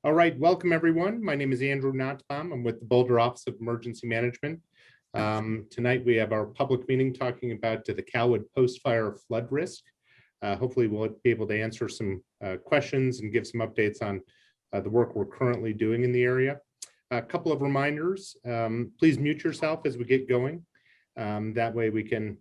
All right, welcome everyone. My name is Andrew Nottbaum. I'm with the Boulder Office of Emergency Management. Tonight we have our public meeting talking about the Calwood post-fire flood risk. Hopefully we'll be able to answer some questions and give some updates on the work we're currently doing in the area. A couple of reminders, please mute yourself as we get going. That way we can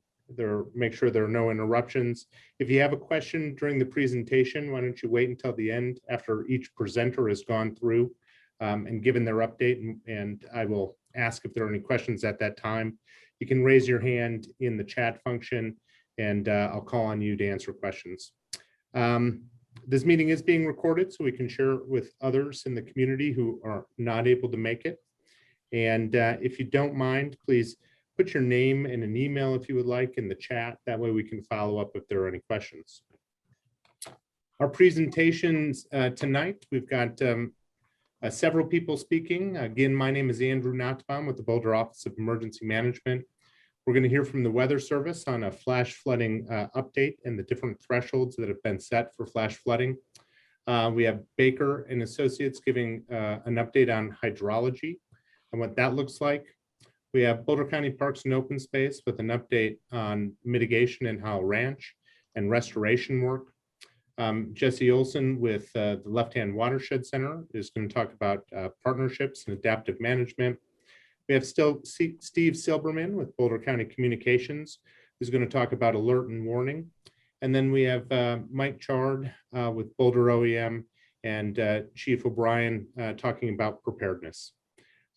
make sure there are no interruptions. If you have a question during the presentation, why don't you wait until the end after each presenter has gone through and given their update, and I will ask if there are any questions at that time. You can raise your hand in the chat function and I'll call on you to answer questions. This meeting is being recorded so we can share it with others in the community who are not able to make it. And if you don't mind, please put your name and an email if you would like in the chat. That way we can follow up if there are any questions. Our presentations tonight, we've got several people speaking. Again, my name is Andrew Nottbaum with the Boulder Office of Emergency Management. We're going to hear from the Weather Service on a flash flooding update and the different thresholds that have been set for flash flooding. We have Baker and Associates giving an update on hydrology and what that looks like. We have Boulder County Parks and Open Space with an update on mitigation in Howell Ranch and restoration work. Jesse Olson with the Left Hand Watershed Center is going to talk about partnerships and adaptive management. We have still Steve Silberman with Boulder County Communications, who's going to talk about alert and warning. And then we have Mike Chard with Boulder OEM and Chief O'Brien talking about preparedness.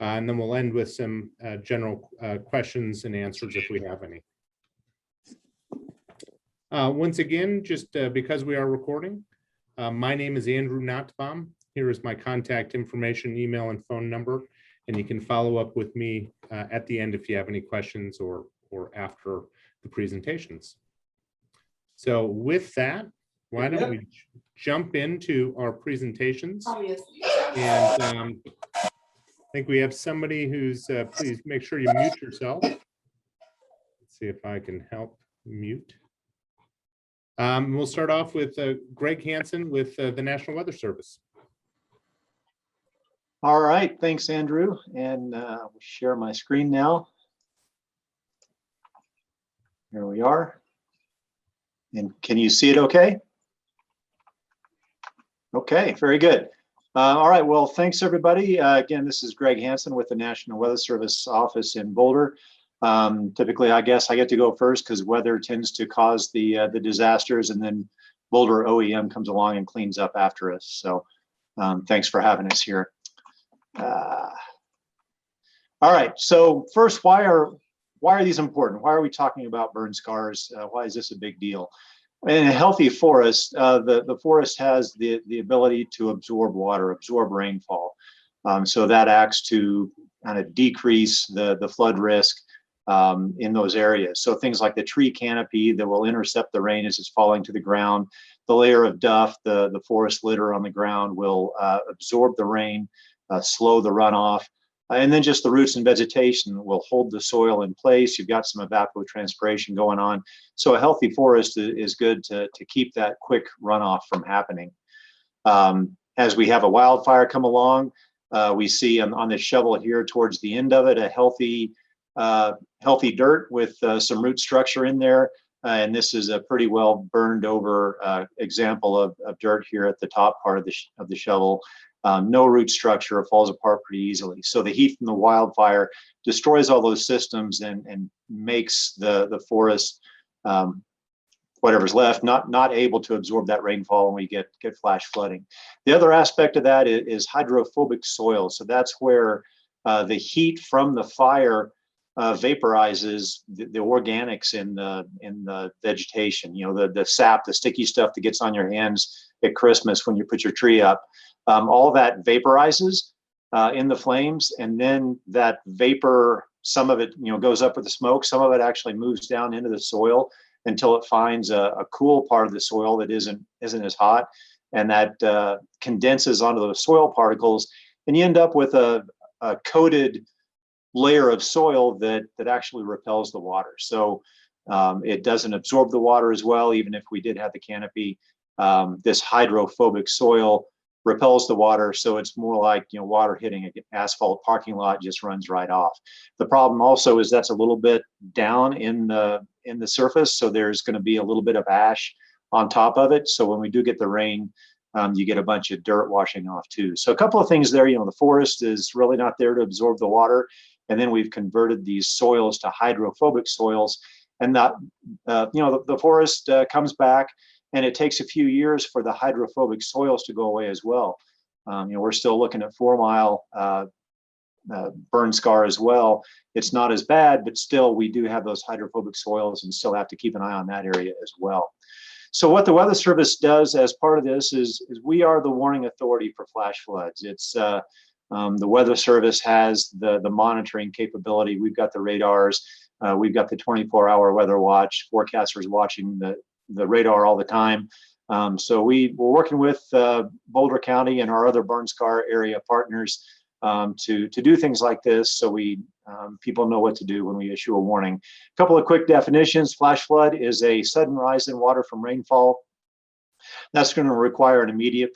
And then we'll end with some general questions and answers if we have any. Once again, just because we are recording, my name is Andrew Nottbaum. Here is my contact information, email, and phone number. And you can follow up with me at the end if you have any questions or after the presentations. So with that, why don't we jump into our presentations? And I think we have somebody who's, please make sure you mute yourself. Let's see if I can help mute. We'll start off with Greg Hansen with the National Weather Service. All right, thanks, Andrew. And we'll share my screen now. Here we are. And can you see it okay? Okay, very good. All right, well, thanks everybody. Again, this is Greg Hansen with the National Weather Service office in Boulder. Typically, I guess I get to go first because weather tends to cause the disasters, and then Boulder OEM comes along and cleans up after us. So thanks for having us here. All right, so first, why are these important? Why are we talking about burn scars? Why is this a big deal? In a healthy forest, the forest has the ability to absorb water, absorb rainfall. So that acts to kind of decrease the flood risk in those areas. So things like the tree canopy that will intercept the rain as it's falling to the ground, the layer of duff, the forest litter on the ground will absorb the rain, slow the runoff. And then just the roots and vegetation will hold the soil in place. You've got some evapotranspiration going on. So a healthy forest is good to keep that quick runoff from happening. As we have a wildfire come along, we see on this shovel here towards the end of it, a healthy dirt with some root structure in there. And this is a pretty well burned over example of dirt here at the top part of the shovel. No root structure, it falls apart pretty easily. So the heat from the wildfire destroys all those systems and makes the forest, whatever's left, not able to absorb that rainfall when we get flash flooding. The other aspect of that is hydrophobic soil. So that's where the heat from the fire vaporizes the organics in the vegetation. You know, the sap, the sticky stuff that gets on your hands at Christmas when you put your tree up. All that vaporizes in the flames, and then that vapor, some of it, goes up with the smoke. Some of it actually moves down into the soil until it finds a cool part of the soil that isn't as hot, and that condenses onto those soil particles, and you end up with a coated layer of soil that actually repels the water. So it doesn't absorb the water as well, even if we did have the canopy. This hydrophobic soil repels the water, so it's more like, water hitting an asphalt parking lot, just runs right off. The problem also is that's a little bit down in the surface, so there's going to be a little bit of ash on top of it. So when we do get the rain, you get a bunch of dirt washing off too. So a couple of things there. The forest is really not there to absorb the water, and then we've converted these soils to hydrophobic soils, and that the forest comes back. And it takes a few years for the hydrophobic soils to go away as well. We're still looking at 4 Mile burn scar as well. It's not as bad, but still we do have those hydrophobic soils and still have to keep an eye on that area as well. So what the Weather Service does as part of this is we are the warning authority for flash floods. It's the Weather Service has the monitoring capability. We've got the radars. We've got the 24-hour weather watch, forecasters watching the radar all the time. So we're working with Boulder County and our other burn scar area partners to do things like this, so people know what to do when we issue a warning. A couple of quick definitions. Flash flood is a sudden rise in water from rainfall. That's going to require an immediate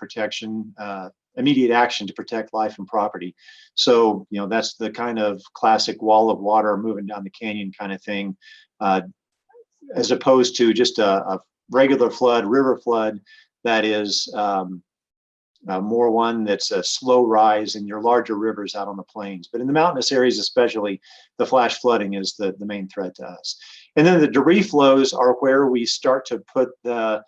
action to protect life and property. So, that's the kind of classic wall of water moving down the canyon kind of thing, as opposed to just a regular flood, river flood, that is more one that's a slow rise in your larger rivers out on the plains. But in the mountainous areas especially, the flash flooding is the main threat to us. And then the debris flows are where we start to put the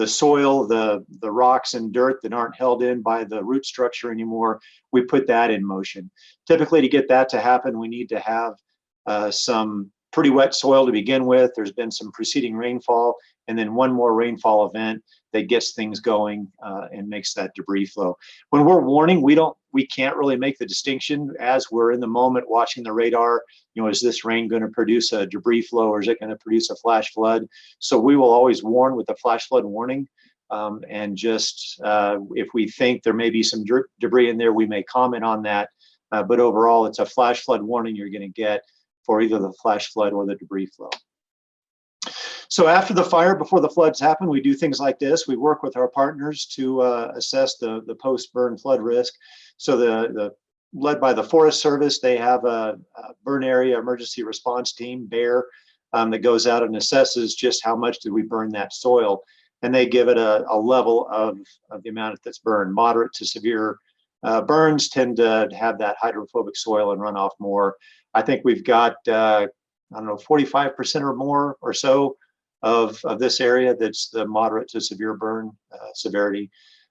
soil, the rocks and dirt that aren't held in by the root structure anymore. We put that in motion. Typically, to get that to happen, we need to have some pretty wet soil to begin with. There's been some preceding rainfall, and then one more rainfall event that gets things going and makes that debris flow. When we're warning, we can't really make the distinction as we're in the moment watching the radar. Is this rain going to produce a debris flow, or is it going to produce a flash flood? So we will always warn with a flash flood warning. And just if we think there may be some debris in there, we may comment on that. But overall, it's a flash flood warning you're going to get for either the flash flood or the debris flow. So after the fire, before the floods happen, we do things like this. We work with our partners to assess the post-burn flood risk. So led by the Forest Service, they have a burn area emergency response team, BEAR, that goes out and assesses just how much did we burn that soil. And they give it a level of the amount that's burned. Moderate to severe burns tend to have that hydrophobic soil and run off more. I think we've got, 45% or more or so of this area that's the moderate to severe burn severity.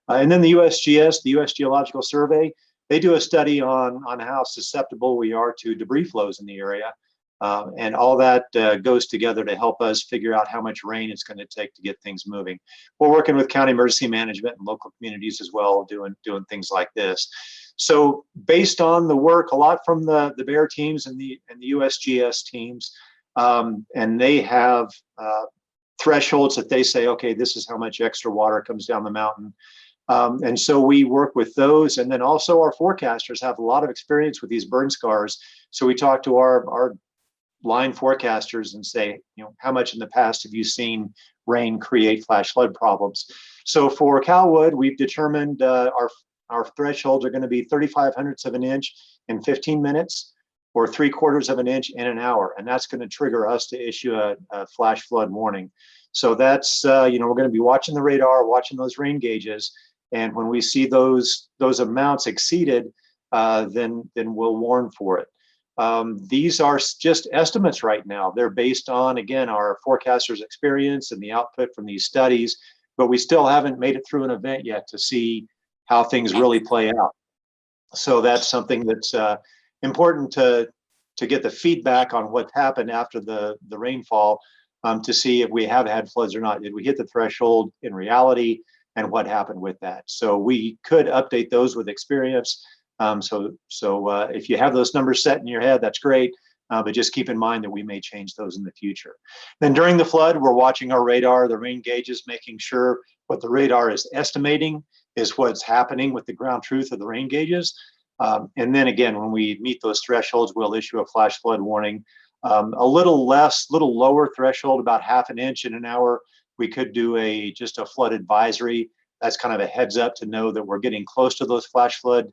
And then the USGS, the U.S. Geological Survey, they do a study on how susceptible we are to debris flows in the area. And all that goes together to help us figure out how much rain it's going to take to get things moving. We're working with county emergency management and local communities as well, doing things like this. So based on the work, a lot from the BEAR teams and the USGS teams, and they have thresholds that they say, okay, this is how much extra water comes down the mountain. And so we work with those. And then also our forecasters have a lot of experience with these burn scars. So we talk to our line forecasters and say, how much in the past have you seen rain create flash flood problems? So for Calwood, we've determined our thresholds are going to be 35/100ths of an inch in 15 minutes or 3/4 of an inch in an hour. And that's going to trigger us to issue a flash flood warning. So that's, we're going to be watching the radar, watching those rain gauges. And when we see those amounts exceeded, then we'll warn for it. These are just estimates right now. They're based on, again, our forecasters' experience and the output from these studies, but we still haven't made it through an event yet to see how things really play out. So that's something that's important to get the feedback on what happened after the rainfall, to see if we have had floods or not. Did we hit the threshold in reality, and what happened with that? So we could update those with experience. So if you have those numbers set in your head, that's great. But just keep in mind that we may change those in the future. Then during the flood, we're watching our radar, the rain gauges, making sure what the radar is estimating is what's happening with the ground truth of the rain gauges. And then again, when we meet those thresholds, we'll issue a flash flood warning. A little lower threshold, about 1/2 inch in an hour. We could do just a flood advisory. that's kind of a heads up to know that we're getting close to those flash flood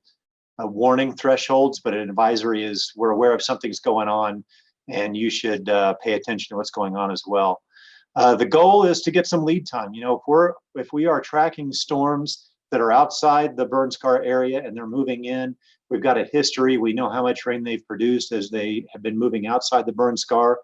warning thresholds, but an advisory is we're aware of something's going on and you should pay attention to what's going on as well. The goal is to get some lead time. You know, if we are tracking storms that are outside the burn scar area and they're moving in, we've got a history, we know how much rain they've produced as they have been moving outside the burn scar,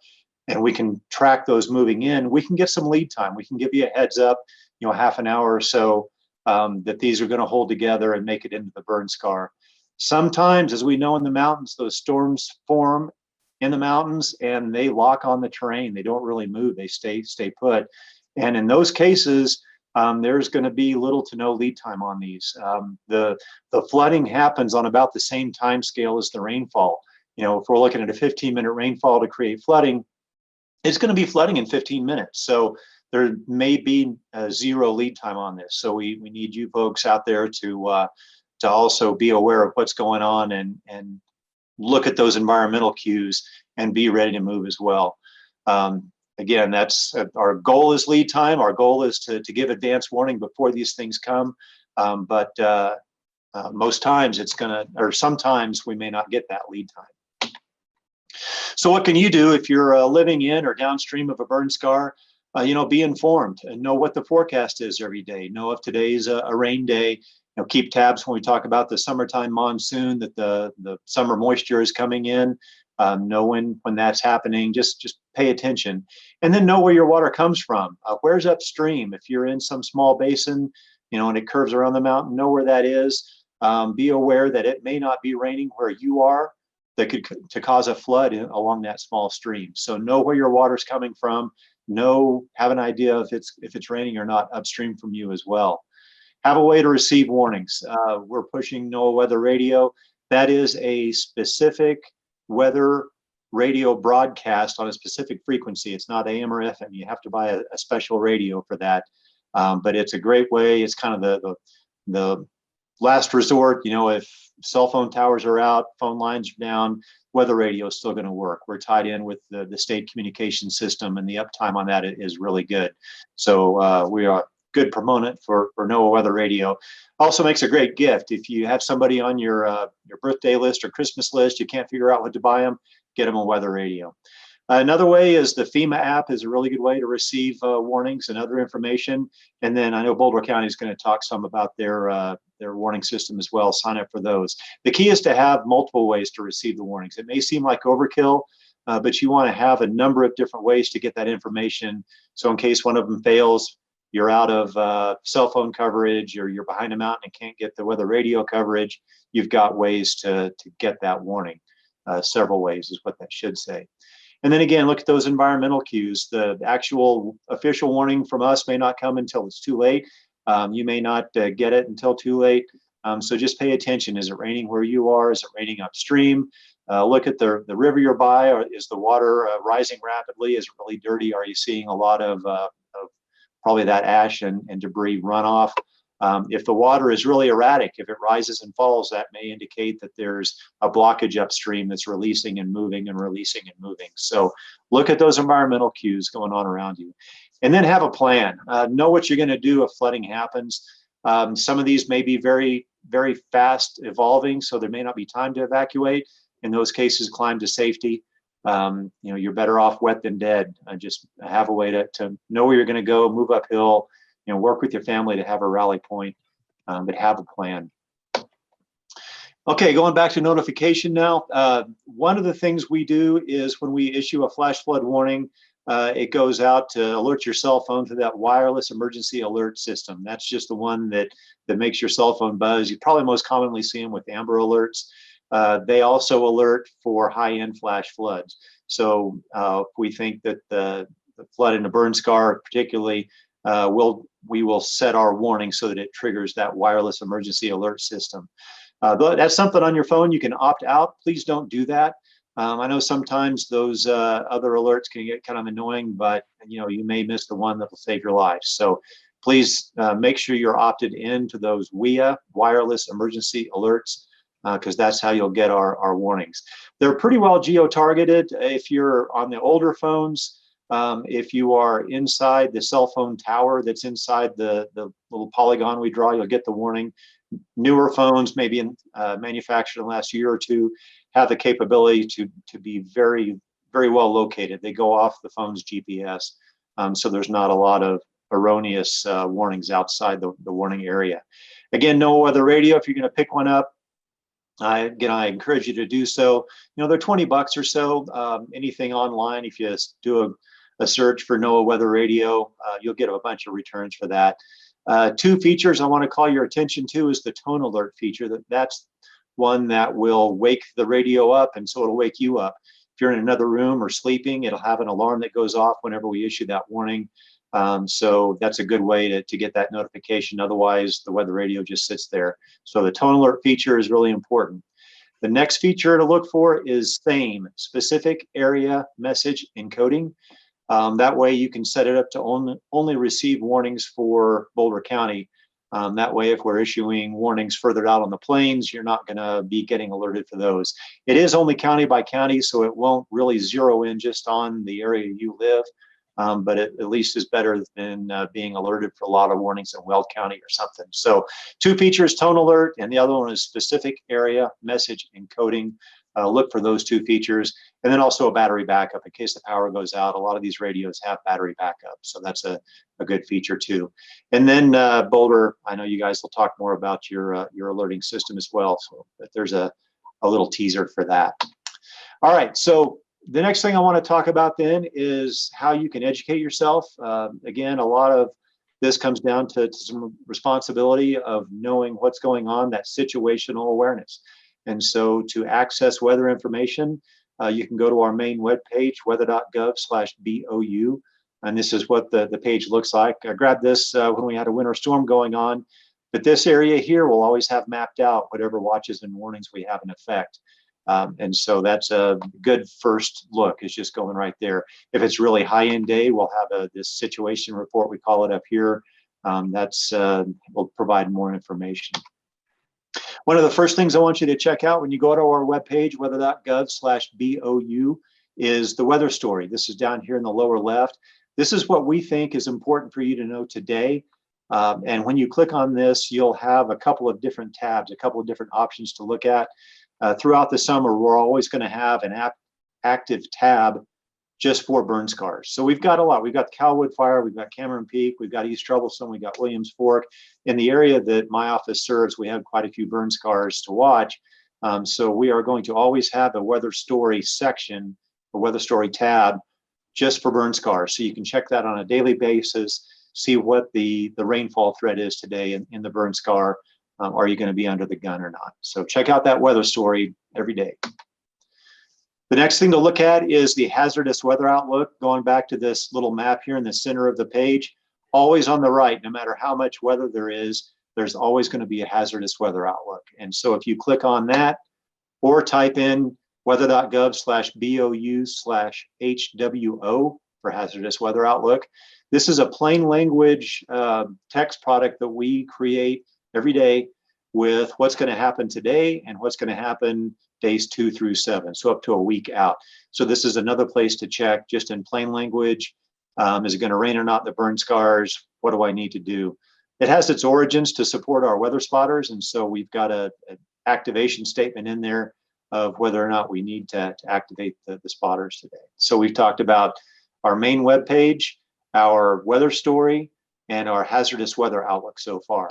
and we can track those moving in, we can get some lead time. We can give you a heads up, you know, half an hour or so that these are going to hold together and make it into the burn scar. Sometimes, as we know in the mountains, those storms form in the mountains and they lock on the terrain. They don't really move, they stay put. And in those cases, there's going to be little to no lead time on these. The flooding happens on about the same time scale as the rainfall. You know, if we're looking at a 15-minute rainfall to create flooding, it's going to be flooding in 15 minutes. So there may be zero lead time on this. So we need you folks out there to also be aware of what's going on and look at those environmental cues and be ready to move as well. Again, that's our goal is lead time. Our goal is to give advance warning before these things come. But most times it's or sometimes we may not get that lead time. So what can you do if you're living in or downstream of a burn scar? You know, be informed and know what the forecast is every day. Know if today's a rain day. You know, keep tabs when we talk about the summertime monsoon, that the summer moisture is coming in. Know when that's happening. Just pay attention, and then know where your water comes from. Where's upstream? If you're in some small basin, you know, and it curves around the mountain, know where that is. Be aware that it may not be raining where you are, that could to cause a flood along that small stream. So know where your water's coming from. Have an idea if it's raining or not upstream from you as well. Have a way to receive warnings. We're pushing NOAA Weather Radio. That is a specific weather radio broadcast on a specific frequency. It's not AM or FM. You have to buy a special radio for that. But it's a great way. It's kind of the last resort. You know, if cell phone towers are out, phone lines are down, weather radio is still going to work. We're tied in with the state communication system, and the uptime on that is really good. So we are good proponent for NOAA Weather Radio. Also makes a great gift. If you have somebody on your birthday list or Christmas list, you can't figure out what to buy them, get them a weather radio. Another way is the FEMA app is a really good way to receive warnings and other information. And then I know Boulder County is going to talk some about their warning system as well. Sign up for those. The key is to have multiple ways to receive the warnings. It may seem like overkill, but you want to have a number of different ways to get that information. So in case one of them fails, you're out of cell phone coverage, or you're behind a mountain and can't get the weather radio coverage, you've got ways to get that warning. Several ways is what that should say. And then again, look at those environmental cues. The actual official warning from us may not come until it's too late. You may not get it until too late. So just pay attention. Is it raining where you are? Is it raining upstream? Look at the river you're by. Or is the water rising rapidly? Is it really dirty? Are you seeing a lot of probably that ash and debris runoff? If the water is really erratic, if it rises and falls, that may indicate that there's a blockage upstream that's releasing and moving and releasing and moving. So look at those environmental cues going on around you. And then have a plan. Know what you're going to do if flooding happens. Some of these may be very, very fast evolving, so there may not be time to evacuate. In those cases, climb to safety. You know, you're better off wet than dead. Just have a way to know where you're going to go, move uphill, you know, work with your family to have a rally point, but have a plan. Okay, going back to notification now. One of the things we do is when we issue a flash flood warning, it goes out to alert your cell phone to that wireless emergency alert system. That's just the one that makes your cell phone buzz. You probably most commonly see them with Amber Alerts. They also alert for high-end flash floods. So if we think that the flood in a burn scar particularly, we will set our warning so that it triggers that wireless emergency alert system. That's something on your phone you can opt out. Please don't do that. I know sometimes those other alerts can get kind of annoying, but you know, you may miss the one that will save your life. So please make sure you're opted into those WEA, wireless emergency alerts, because that's how you'll get our warnings. They're pretty well geo-targeted. If you're on the older phones, If you are inside the cell phone tower that's inside the little polygon we draw, you'll get the warning. Newer phones, maybe manufactured in the last year or two, have the capability to be very, very well located. They go off the phone's GPS, so there's not a lot of erroneous warnings outside the warning area. Again, no weather radio. If you're going to pick one up, I encourage you to do so. They're $20 or so. Anything online, if you do a search for NOAA weather radio, you'll get a bunch of returns for that. Two features I want to call your attention to is the tone alert feature. That's one that will wake the radio up, and so it'll wake you up. If you're in another room or sleeping, it'll have an alarm that goes off whenever we issue that warning. So that's a good way to get that notification. Otherwise, the weather radio just sits there. So the tone alert feature is really important. The next feature to look for is SAME, Specific Area Message Encoding. That way you can set it up to only receive warnings for Boulder County. That way, if we're issuing warnings further out on the plains, you're not going to be getting alerted for those. It is only county by county, so it won't really zero in just on the area you live. But it at least is better than being alerted for a lot of warnings in Weld County or something. So two features, tone alert, and the other one is specific area message encoding. Look for those two features. And then also a battery backup in case the power goes out. A lot of these radios have battery backup, so that's a good feature too. And then Boulder, I know you guys will talk more about your alerting system as well, so but there's a little teaser for that. All right, so the next thing I want to talk about then is how you can educate yourself. Again, a lot of this comes down to some responsibility of knowing what's going on, that situational awareness. And so to access weather information, you can go to our main webpage, weather.gov/BOU. And this is what the page looks like. I grabbed this when we had a winter storm going on. But this area here will always have mapped out whatever watches and warnings we have in effect. And so that's a good first look, is just going right there. If it's really high end day, we'll have this situation report, we call it up here. Will provide more information. One of the first things I want you to check out when you go to our webpage, weather.gov/BOU, is the weather story. This is down here in the lower left. This is what we think is important for you to know today. And when you click on this, you'll have a couple of different tabs, a couple of different options to look at. Throughout the summer, we're always going to have an active tab just for burn scars. So we've got a lot. We've got the Calwood Fire, we've got Cameron Peak, we've got East Troublesome, we've got Williams Fork. In the area that my office serves, we have quite a few burn scars to watch. So we are going to always have a weather story section, a weather story tab, just for burn scars. So you can check that on a daily basis, see what the rainfall threat is today in the burn scar. Are you going to be under the gun or not? So check out that weather story every day. The next thing to look at is the hazardous weather outlook. Going back to this little map here in the center of the page, always on the right, no matter how much weather there is, there's always going to be a hazardous weather outlook. And so if you click on that or type in weather.gov/BOU/HWO for hazardous weather outlook, this is a plain language text product that we create every day with what's going to happen today and what's going to happen days 2 through 7, so up to a week out. So this is another place to check just in plain language. Is it going to rain or not? The burn scars, what do I need to do? It has its origins to support our weather spotters, and so we've got an activation statement in there of whether or not we need to activate the spotters today. So we've talked about our main webpage, our weather story, and our hazardous weather outlook so far.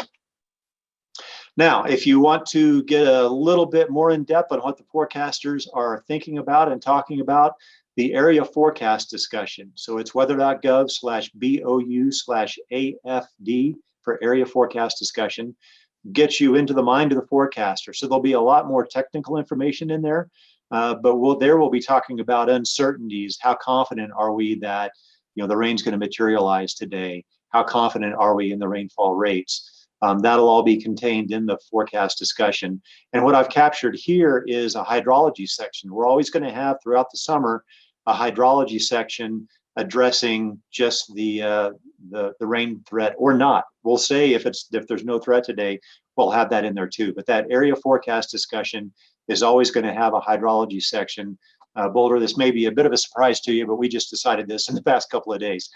Now, if you want to get a little bit more in depth on what the forecasters are thinking about and talking about, the area forecast discussion. So it's weather.gov/BOU/AFD for area forecast discussion. Gets you into the mind of the forecaster. So there'll be a lot more technical information in there, but we'll be talking about uncertainties. How confident are we that the rain's going to materialize today? How confident are we in the rainfall rates? That'll all be contained in the forecast discussion. And what I've captured here is a hydrology section. We're always going to have throughout the summer a hydrology section addressing just the rain threat or not. We'll say if there's no threat today, we'll have that in there too. But that area forecast discussion is always going to have a hydrology section Boulder. This may be a bit of a surprise to you, but we just decided this in the past couple of days.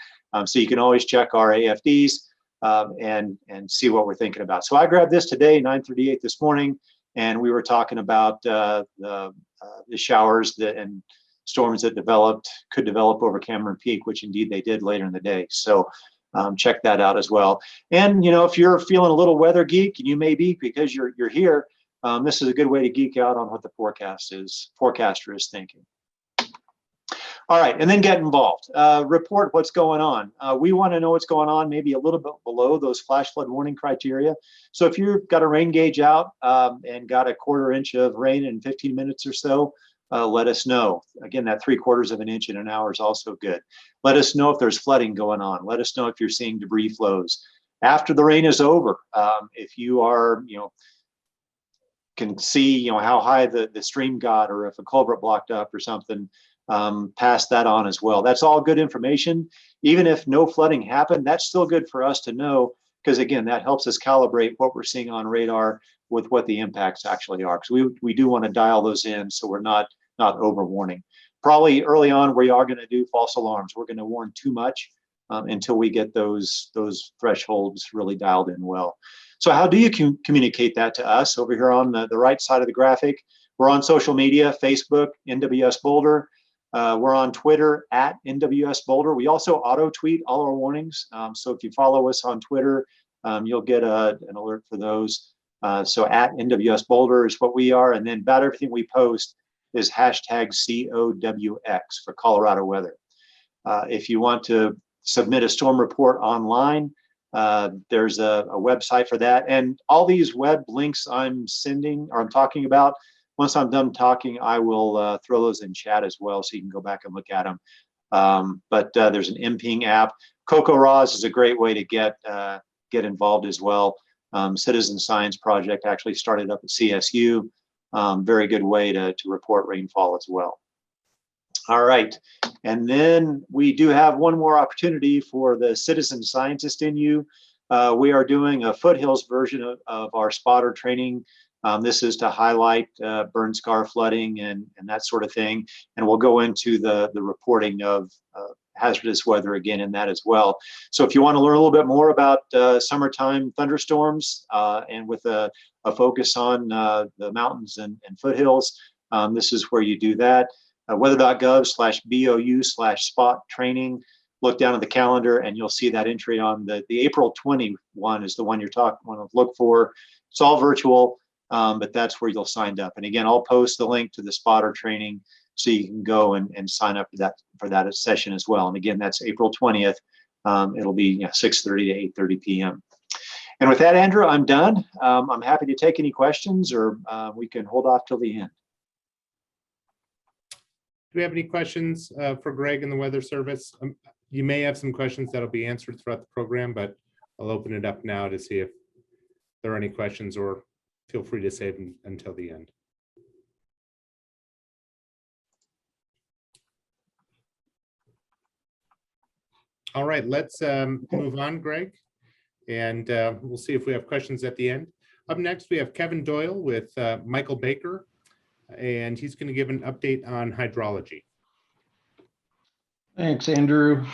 So you can always check our AFDs and see what we're thinking about. So I grabbed this today, 9:38 this morning, and we were talking about the showers and storms that could develop over Cameron Peak, which indeed they did later in the day. So check that out as well. And if you're feeling a little weather geek, and you may be because you're here, this is a good way to geek out on what the forecaster is thinking. All right, and then get involved. Report what's going on. We want to know what's going on, maybe a little bit below those flash flood warning criteria. So if you've got a rain gauge out and got a 1/4 inch of rain in 15 minutes or so, let us know. Again, that 3/4 of an inch in an hour is also good. Let us know if there's flooding going on. Let us know if you're seeing debris flows. After the rain is over, if you are, can see, how high the stream got, or if a culvert blocked up or something, pass that on as well. That's all good information. Even if no flooding happened, that's still good for us to know, because again, that helps us calibrate what we're seeing on radar with what the impacts actually are. Because we do want to dial those in so we're not over warning. Probably early on, we are going to do false alarms. We're going to warn too much until we get those thresholds really dialed in well. So how do you communicate that to us? Over here on the right side of the graphic, we're on social media, Facebook, NWS Boulder. We're on Twitter at NWS Boulder. We also auto tweet all our warnings. So if you follow us on Twitter, you'll get an alert for those. So at NWS Boulder is what we are. And then about everything we post is #COWX for Colorado weather. If you want to submit a storm report online, there's a website for that. And all these web links I'm talking about, once I'm done talking, I will throw those in chat as well, so you can go back and look at them. But there's an MPing app. CocoRaws is a great way to get involved as well. Citizen Science Project actually started up at CSU. Very good way to report rainfall as well. All right, and then we do have one more opportunity for the citizen scientist in you. We are doing a foothills version of our spotter training. This is to highlight burn scar flooding and that sort of thing. And we'll go into the reporting of hazardous weather again in that as well. So if you want to learn a little bit more about summertime thunderstorms and with a focus on the mountains and foothills, this is where you do that. Weather.gov/BOU/spot training. Look down at the calendar and you'll see that entry on the April 21 is the one want to look for. It's all virtual, but that's where you'll sign up. And again, I'll post the link to the spotter training so you can go and sign up for that session as well. And again, that's April 20th. It'll be 6:30 to 8:30 p.m. And with that, Andrew, I'm done. I'm happy to take any questions, or we can hold off till the end. Do we have any questions for Greg in the Weather Service? You may have some questions that'll be answered throughout the program, but I'll open it up now to see if there are any questions, or feel free to save them until the end. All right, let's move on, Greg, and we'll see if we have questions at the end. Up next, we have Kevin Doyle with Michael Baker, and he's going to give an update on hydrology. Thanks, Andrew.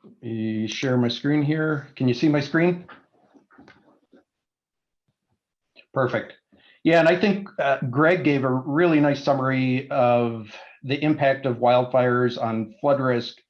Let me share my screen here. Can you see my screen? Perfect. Yeah, and I think Greg gave a really nice summary of the impact of wildfires on flood risk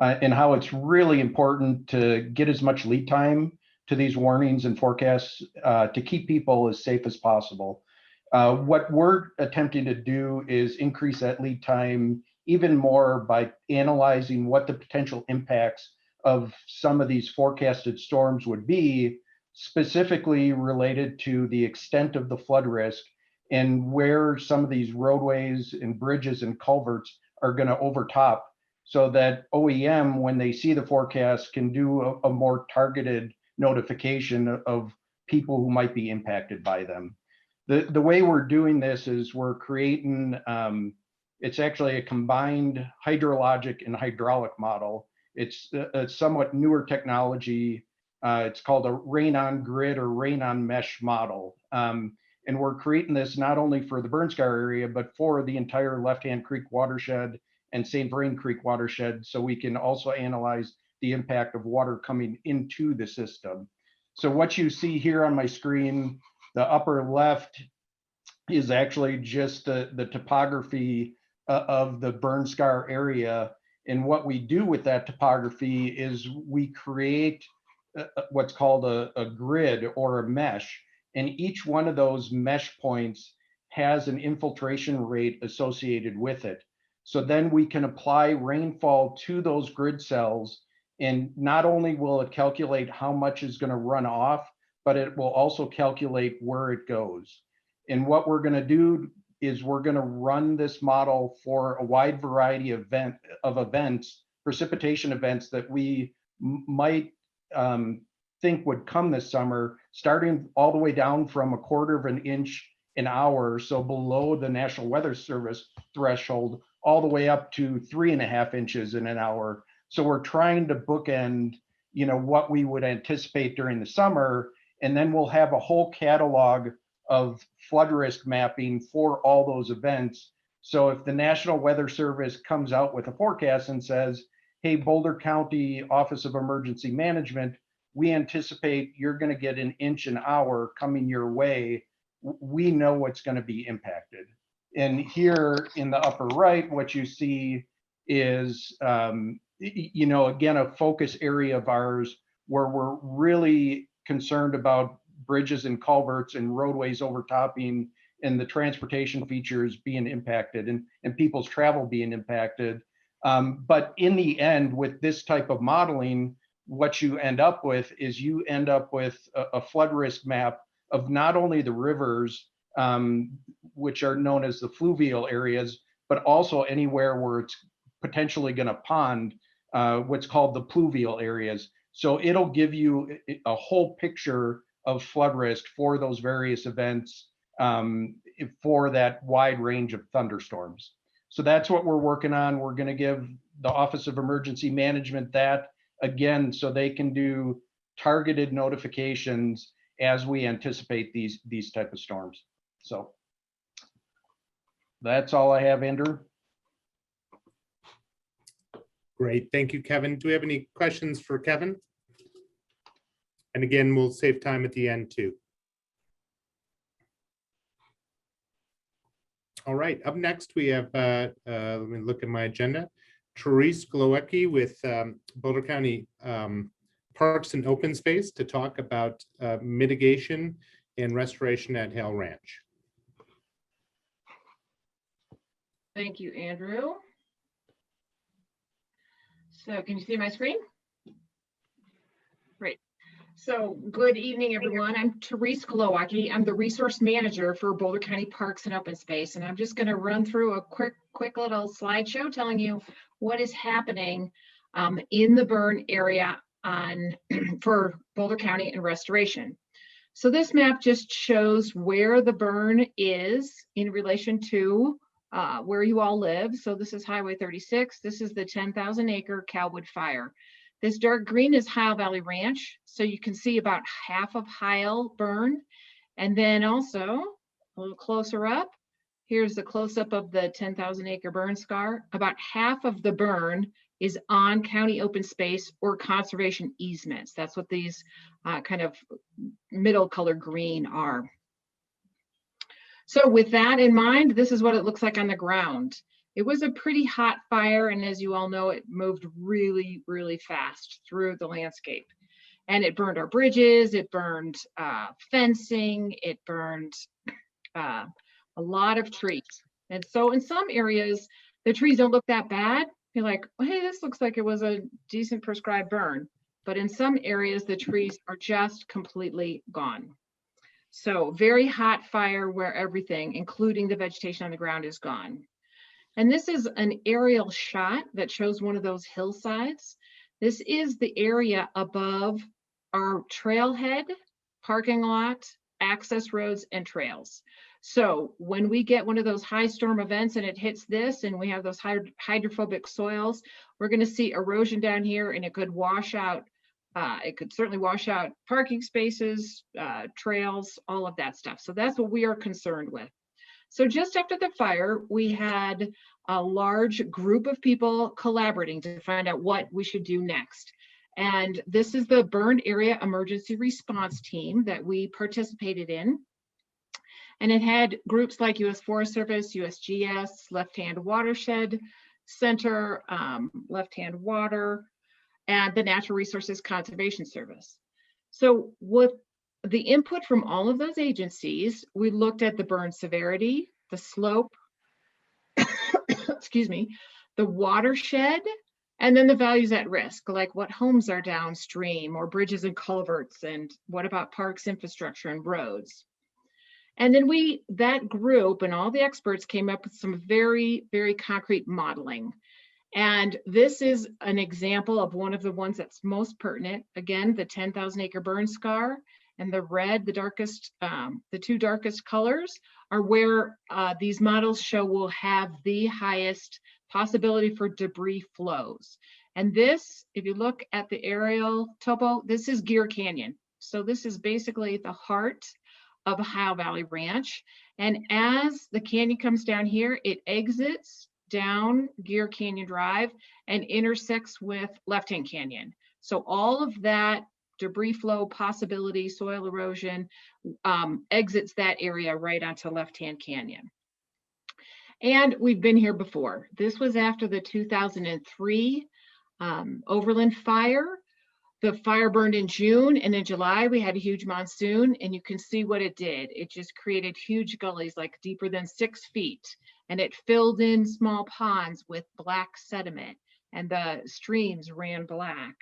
and how it's really important to get as much lead time to these warnings and forecasts to keep people as safe as possible. What we're attempting to do is increase that lead time even more by analyzing what the potential impacts of some of these forecasted storms would be, specifically related to the extent of the flood risk and where some of these roadways and bridges and culverts are going to overtop, so that OEM, when they see the forecast, can do a more targeted notification of people who might be impacted by them. The way we're doing this is we're creating, it's actually a combined hydrologic and hydraulic model. It's a somewhat newer technology. It's called a rain on grid or rain on mesh model. And And we're creating this not only for the burn scar area, but for the entire Left Hand Creek watershed and St. Vrain Creek watershed, so we can also analyze the impact of water coming into the system. So what you see here on my screen, the upper left is actually just the topography of the burn scar area. And what we do with that topography is we create what's called a grid or a mesh. And each one of those mesh points has an infiltration rate associated with it. So then we can apply rainfall to those grid cells, and not only will it calculate how much is going to run off, but it will also calculate where it goes. And what we're going to do is we're going to run this model for a wide variety of events, precipitation events that we might think would come this summer, starting all the way down from 1/4 of an inch an hour, so below the National Weather Service threshold, all the way up to 3.5 inches in an hour. So we're trying to bookend, what we would anticipate during the summer, and then we'll have a whole catalog of flood risk mapping for all those events. So if the National Weather Service comes out with a forecast and says, hey, Boulder County Office of Emergency Management, we anticipate you're going to get 1 inch an hour coming your way, we know what's going to be impacted. And here in the upper right, what you see is, again, a focus area of ours where we're really concerned about bridges and culverts and roadways overtopping and the transportation features being impacted and people's travel being impacted. But in the end, with this type of modeling, what you end up with is a flood risk map of not only the rivers, which are known as the fluvial areas, but also anywhere where it's potentially going to pond, what's called the pluvial areas. So it'll give you a whole picture of flood risk for those various events, for that wide range of thunderstorms. So that's what we're working on. We're going to give the Office of Emergency Management that, again, so they can do targeted notifications as we anticipate these type of storms. So that's all I have, Andrew. Great, thank you, Kevin. Do we have any questions for Kevin? And again, we'll save time at the end too. All right, up next we have, let me look at my agenda, Therese Glowacki with Boulder County Parks and Open Space to talk about mitigation and restoration at Hale Ranch. Thank you, Andrew. So can you see my screen? Great. So good evening, everyone. I'm Therese Glowacki. I'm the resource manager for Boulder County Parks and Open Space. And I'm just going to run through a quick little slideshow telling you what is happening in the burn area for Boulder County and restoration. So this map just shows where the burn is in relation to where you all live. So this is Highway 36. This is the 10,000 acre Cowwood fire. This dark green is Hile Valley Ranch. So you can see about half of Hile burned. And then also a little closer up, here's the close up of the 10,000 acre burn scar. About half of the burn is on county open space or conservation easements. That's what these kind of middle color green are. So with that in mind, this is what it looks like on the ground. It was a pretty hot fire, and as you all know, it moved really, really fast through the landscape. And it burned our bridges, it burned fencing, it burned a lot of trees. And so in some areas, the trees don't look that bad. You're like, well, hey, this looks like it was a decent prescribed burn. But in some areas, the trees are just completely gone. So very hot fire where everything, including the vegetation on the ground, is gone. And this is an aerial shot that shows one of those hillsides. This is the area above our trailhead, parking lot, access roads, and trails. So when we get one of those high storm events and it hits this and we have those hydrophobic soils, we're going to see erosion down here and it could wash out It could certainly wash out parking spaces, trails, all of that stuff. So that's what we are concerned with. So just after the fire, we had a large group of people collaborating to find out what we should do next. And this is the burned area emergency response team that we participated in. And it had groups like U.S. Forest Service, USGS, Left Hand Watershed Center, Left Hand Water, and the Natural Resources Conservation Service. So with the input from all of those agencies, we looked at the burn severity, the slope, excuse me, the watershed, and then the values at risk, like what homes are downstream or bridges and culverts, and what about parks, infrastructure, and roads. And then that group and all the experts came up with some very, very concrete modeling. And this is an example of one of the ones that's most pertinent. Again, the 10,000 acre burn scar, and the red, the two darkest colors are where these models show will have the highest possibility for debris flows. And this, if you look at the aerial topo, this is Gear Canyon. So this is basically the heart of Ohio Valley Ranch. And as the canyon comes down here, it exits down Gear Canyon Drive and intersects with Left Hand Canyon. So all of that debris flow possibility, soil erosion, exits that area right onto Left Hand Canyon. And we've been here before. This was after the 2003 Overland fire. The fire burned in June, and in July we had a huge monsoon, and you can see what it did. It just created huge gullies, like deeper than 6 feet, and it filled in small ponds with black sediment, and the streams ran black.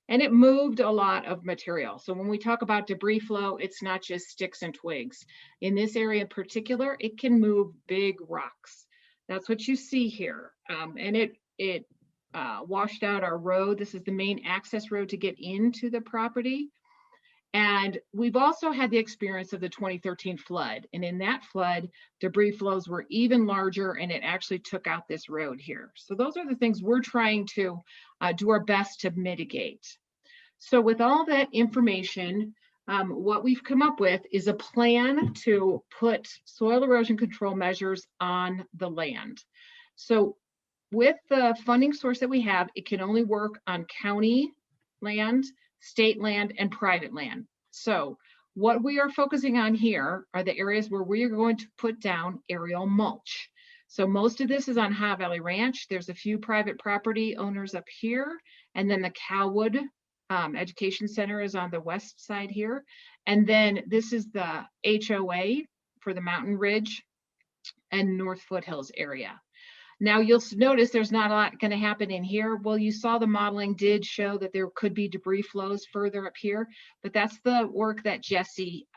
And it moved a lot of material. So when we talk about debris flow, it's not just sticks and twigs. In this area in particular, it can move big rocks. That's what you see here. And it washed out our road. This is the main access road to get into the property. And we've also had the experience of the 2013 flood. And in that flood, debris flows were even larger, and it actually took out this road here. So those are the things we're trying to do our best to mitigate. So with all that information, what we've come up with is a plan to put soil erosion control measures on the land. So with the funding source that we have, it can only work on county land, state land, and private land. So what we are focusing on here are the areas where we are going to put down aerial mulch. So most of this is on Ohio Valley Ranch. There's a few private property owners up here, and then the Calwood Education Center is on the west side here. And then this is the HOA for the Mountain Ridge and North Foothills area. Now you'll notice there's not a lot going to happen in here. Well, you saw the modeling did show that there could be debris flows further up here, but that's the work that Jesse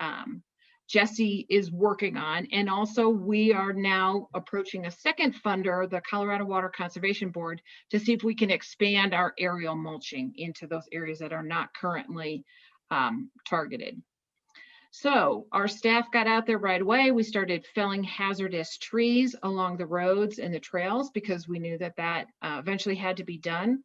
is working on. And also we are now approaching a second funder, the Colorado Water Conservation Board, to see if we can expand our aerial mulching into those areas that are not currently targeted. So our staff got out there right away. We started felling hazardous trees along the roads and the trails because we knew that that eventually had to be done.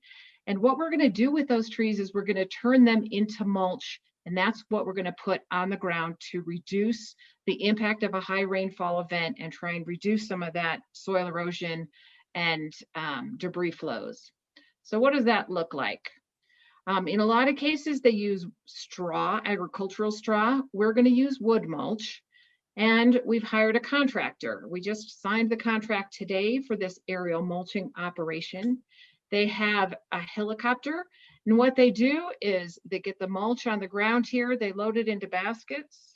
And what we're going to do with those trees is we're going to turn them into mulch. And that's what we're going to put on the ground to reduce the impact of a high rainfall event and try and reduce some of that soil erosion and debris flows. So what does that look like? In a lot of cases, they use straw, agricultural straw. We're going to use wood mulch, and we've hired a contractor. We just signed the contract today for this aerial mulching operation. They have a helicopter, and what they do is they get the mulch on the ground here, they load it into baskets,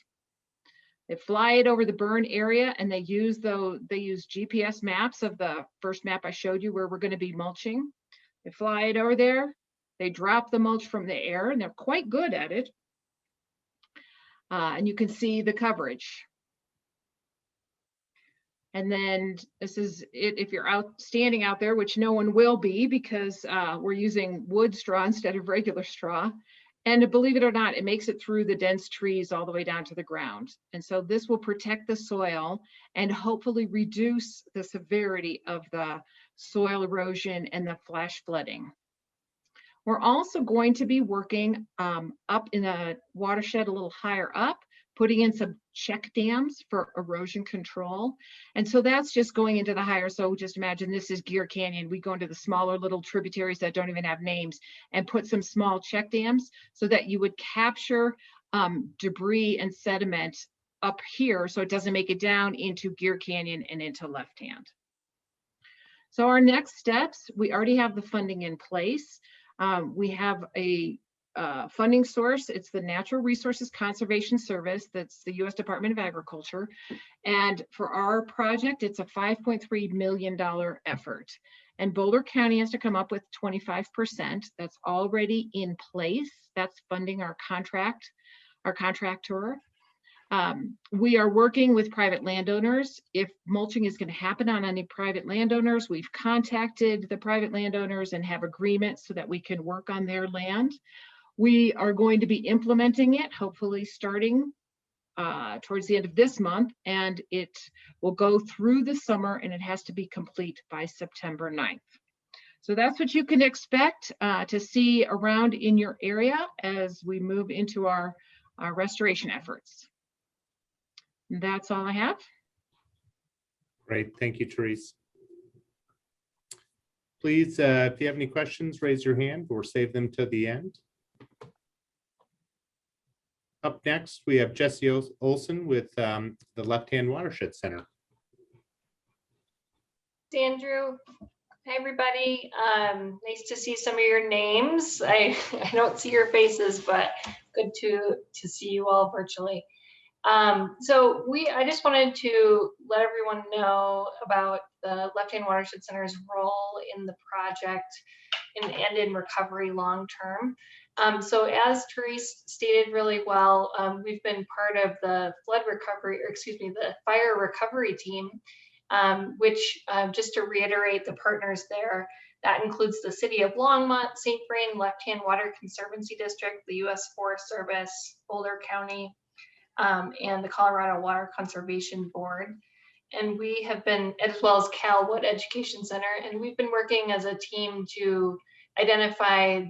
they fly it over the burn area, and they use GPS maps of the first map I showed you where we're going to be mulching. They fly it over there. They drop the mulch from the air, and they're quite good at it. And you can see the coverage. And then this is it if you're standing out there, which no one will be because we're using wood straw instead of regular straw. And believe it or not, it makes it through the dense trees all the way down to the ground. And so this will protect the soil and hopefully reduce the severity of the soil erosion and the flash flooding. We're also going to be working up in a watershed a little higher up, putting in some check dams for erosion control. And so that's just going into the higher. So just imagine this is Gear Canyon. We go into the smaller little tributaries that don't even have names and put some small check dams so that you would capture debris and sediment up here so it doesn't make it down into Gear Canyon and into Left Hand. So our next steps, we already have the funding in place. We have a funding source. It's the Natural Resources Conservation Service. That's the U.S. Department of Agriculture. And for our project, it's a $5.3 million effort. And Boulder County has to come up with 25%. That's already in place. That's funding our contractor. We are working with private landowners. If mulching is going to happen on any private landowners, we've contacted the private landowners and have agreements so that we can work on their land. We are going to be implementing it, hopefully starting towards the end of this month, and it will go through the summer, and it has to be complete by September 9th. So that's what you can expect to see around in your area as we move into our restoration efforts. That's all I have. Great, thank you, Therese. Please, if you have any questions, raise your hand or save them to the end. Up next, we have Jesse Olson with the Left Hand Watershed Center. Andrew, hi everybody. Nice to see some of your names. I don't see your faces, but good to see you all virtually. I just wanted to let everyone know about the Left Hand Watershed Center's role in the project and in recovery long term. So as Therese stated really well, we've been part of the the fire recovery team, which just to reiterate the partners there, that includes the City of Longmont, St. Vrain, Left Hand Water Conservancy District, the U.S. Forest Service, Boulder County, and the Colorado Water Conservation Board. And we have been, as well as Cal Wood Education Center, and we've been working as a team to identify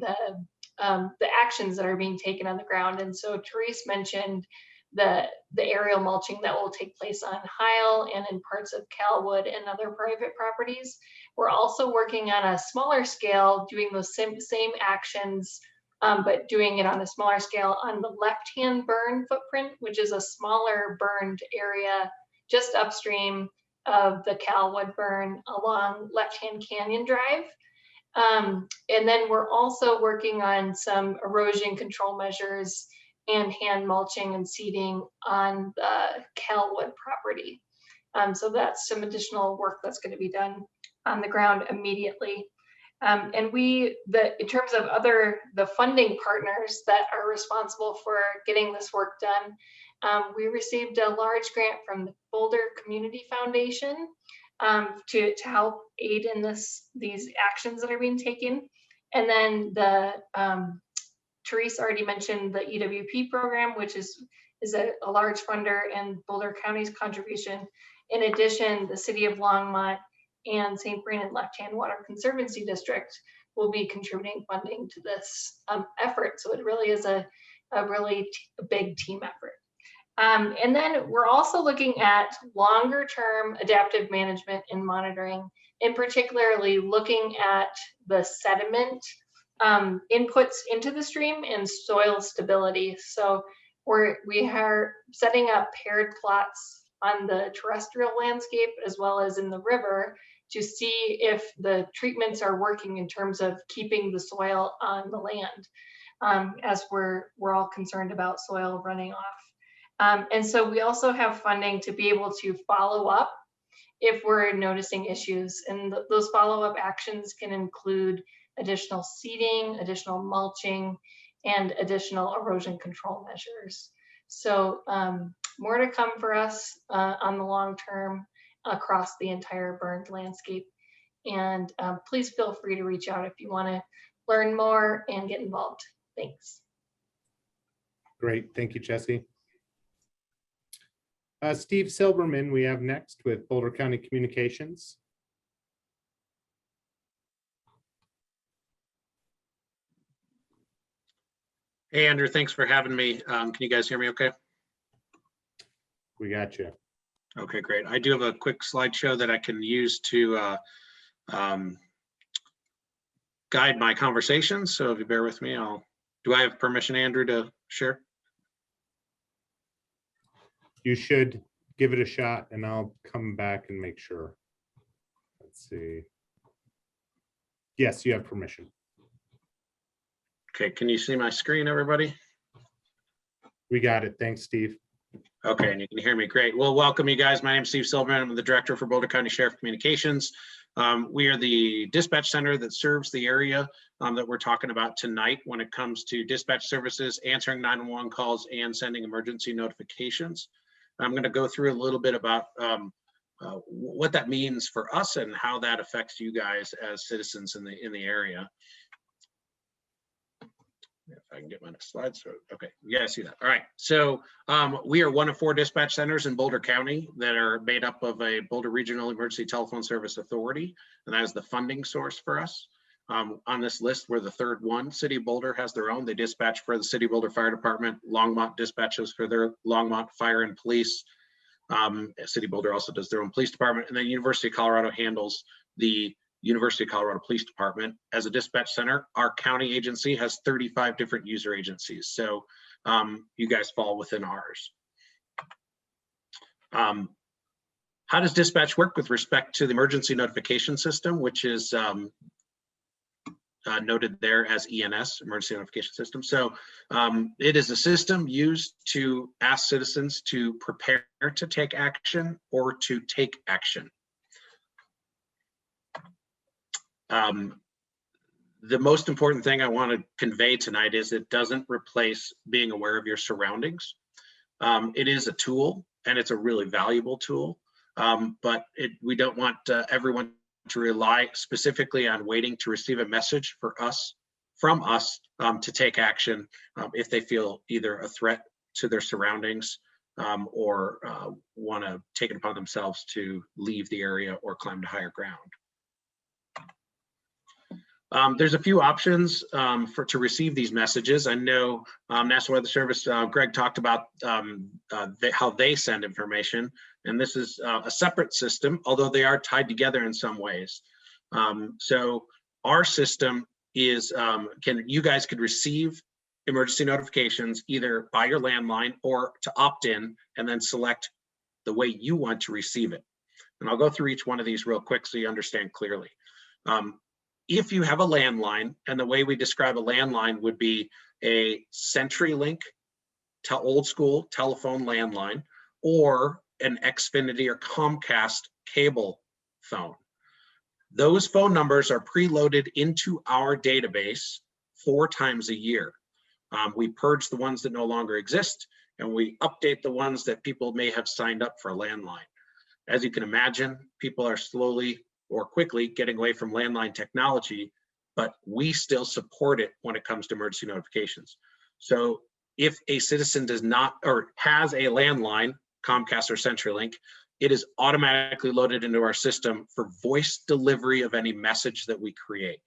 the actions that are being taken on the ground. And so Therese mentioned the aerial mulching that will take place on Heil and in parts of Cal Wood and other private properties. We're also working on a smaller scale, doing those same actions, but doing it on a smaller scale on the left-hand burn footprint, which is a smaller burned area just upstream of the Cal Wood burn along Left-Hand Canyon Drive. And then we're also working on some erosion control measures and hand mulching and seeding on the Cal Wood property. So that's some additional work that's going to be done on the ground immediately. And in terms of the funding partners that are responsible for getting this work done, we received a large grant from the Boulder Community Foundation to help aid in these actions that are being taken. And then Therese already mentioned the EWP program, which is a large funder and Boulder County's contribution. In addition, the City of Longmont and St. Vrain and Left Hand Water Conservancy District will be contributing funding to this effort. So it really is a really big team effort. And then we're also looking at longer term adaptive management and monitoring, and particularly looking at the sediment inputs into the stream and soil stability. So we are setting up paired plots on the terrestrial landscape as well as in the river to see if the treatments are working in terms of keeping the soil on the land, as we're all concerned about soil running off. And so we also have funding to be able to follow up if we're noticing issues. And those follow-up actions can include additional seeding, additional mulching, and additional erosion control measures. So more to come for us on the long term across the entire burned landscape. And please feel free to reach out if you want to learn more and get involved. Thanks. Great, thank you, Jesse. Steve Silverman, we have next with Boulder County Communications. Hey, Andrew, thanks for having me. Can you guys hear me okay? We got you. Okay, great. I do have a quick slideshow that I can use to guide my conversation. So if you bear with me, do I have permission, Andrew, to share? You should give it a shot and I'll come back and make sure. Let's see. Yes, you have permission. Okay, can you see my screen, everybody? We got it. Thanks, Steve. Okay, and you can hear me. Great. Well, welcome you guys. My name is Steve Silverman. I'm the director for Boulder County Sheriff Communications. We are the dispatch center that serves the area that we're talking about tonight when it comes to dispatch services, answering 911 calls, and sending emergency notifications. I'm going to go through a little bit about what that means for us and how that affects you guys as citizens in the area. If I can get my next slide. So, okay, you guys see that. All right. So we are one of 4 dispatch centers in Boulder County that are made up of a Boulder Regional Emergency Telephone Service Authority, and that is the funding source for us. On this list, we're the 3rd one. City of Boulder has their own. They dispatch for the City of Boulder Fire Department. Longmont dispatches for their Longmont Fire and Police. City of Boulder also does their own police department, and then University of Colorado handles the University of Colorado Police Department. As a dispatch center, our county agency has 35 different user agencies. So you guys fall within ours. How does dispatch work with respect to the emergency notification system, which is noted there as ENS, Emergency Notification System. So it is a system used to ask citizens to prepare to take action or to take action. The most important thing I want to convey tonight is it doesn't replace being aware of your surroundings. It is a tool, and it's a really valuable tool, but we don't want everyone to rely specifically on waiting to receive a message from us to take action if they feel either a threat to their surroundings or want to take it upon themselves to leave the area or climb to higher ground. There's a few options to receive these messages. I know National Weather Service, Greg talked about how they send information, and this is a separate system, although they are tied together in some ways. So our system is, you guys could receive emergency notifications either by your landline or to opt in and then select the way you want to receive it. And I'll go through each one of these real quick so you understand clearly. If you have a landline, and the way we describe a landline would be a CenturyLink to old school telephone landline, or an Xfinity or Comcast cable phone. Those phone numbers are preloaded into our database 4 times a year. We purge the ones that no longer exist, and we update the ones that people may have signed up for a landline. As you can imagine, people are slowly or quickly getting away from landline technology, but we still support it when it comes to emergency notifications. So if a citizen does not or has a landline, Comcast or CenturyLink, it is automatically loaded into our system for voice delivery of any message that we create.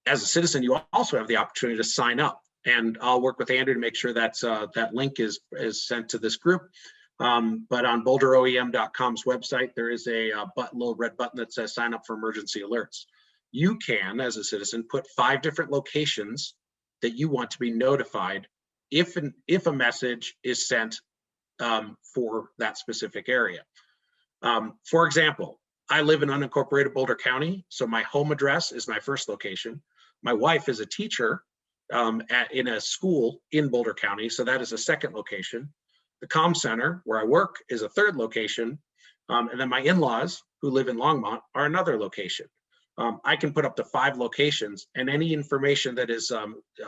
As a citizen, you also have the opportunity to sign up, and I'll work with Andrew to make sure that's, that link is sent to this group. But on boulderoem.com's website, there is a little red button that says sign up for emergency alerts. You can, as a citizen, put 5 different locations that you want to be notified if a message is sent for that specific area. For example, I live in unincorporated Boulder County, so my home address is my first location. My wife is a teacher in a school in Boulder County, so that is a second location. The comm center where I work is a third location. And then my in-laws who live in Longmont are another location. I can put up to 5 locations, and any information that is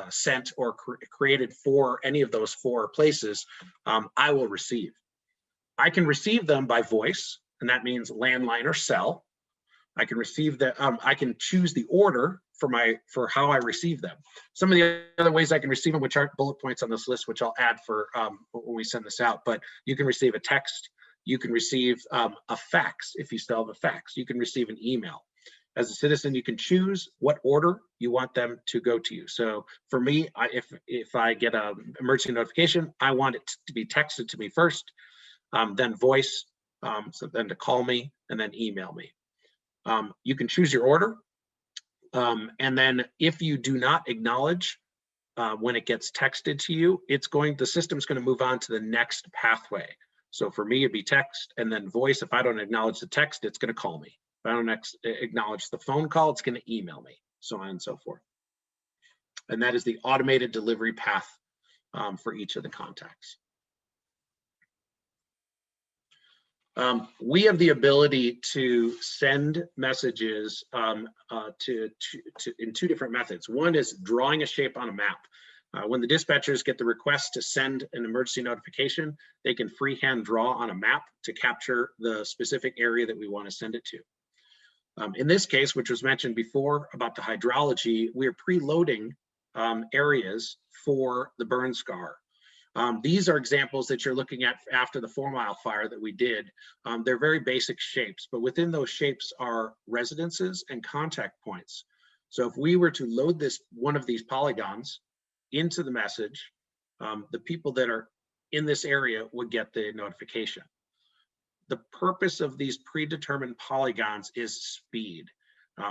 sent or created for any of those 4 places, I will receive. I can receive them by voice, and that means landline or cell. I can receive the, I can choose the order for how I receive them. Some of the other ways I can receive them, which aren't bullet points on this list, which I'll add for when we send this out, but you can receive a text, you can receive a fax if you still have a fax, you can receive an email. As a citizen, you can choose what order you want them to go to you. So for me, if I get an emergency notification, I want it to be texted to me first, then voice, so then to call me, and then email me. You can choose your order. And then if you do not acknowledge when it gets texted to you, the system's going to move on to the next pathway. So for me, it'd be text and then voice. If I don't acknowledge the text, it's going to call me. If I don't acknowledge the phone call, it's going to email me, so on and so forth. And that is the automated delivery path for each of the contacts. We have the ability to send messages in two different methods. One is drawing a shape on a map. When the dispatchers get the request to send an emergency notification, they can freehand draw on a map to capture the specific area that we want to send it to. In this case, which was mentioned before about the hydrology, we are preloading areas for the burn scar. These are examples that you're looking at after the 4 Mile fire that we did. They're very basic shapes, but within those shapes are residences and contact points. So if we were to load one of these polygons into the message, the people that are in this area would get the notification. The purpose of these predetermined polygons is speed.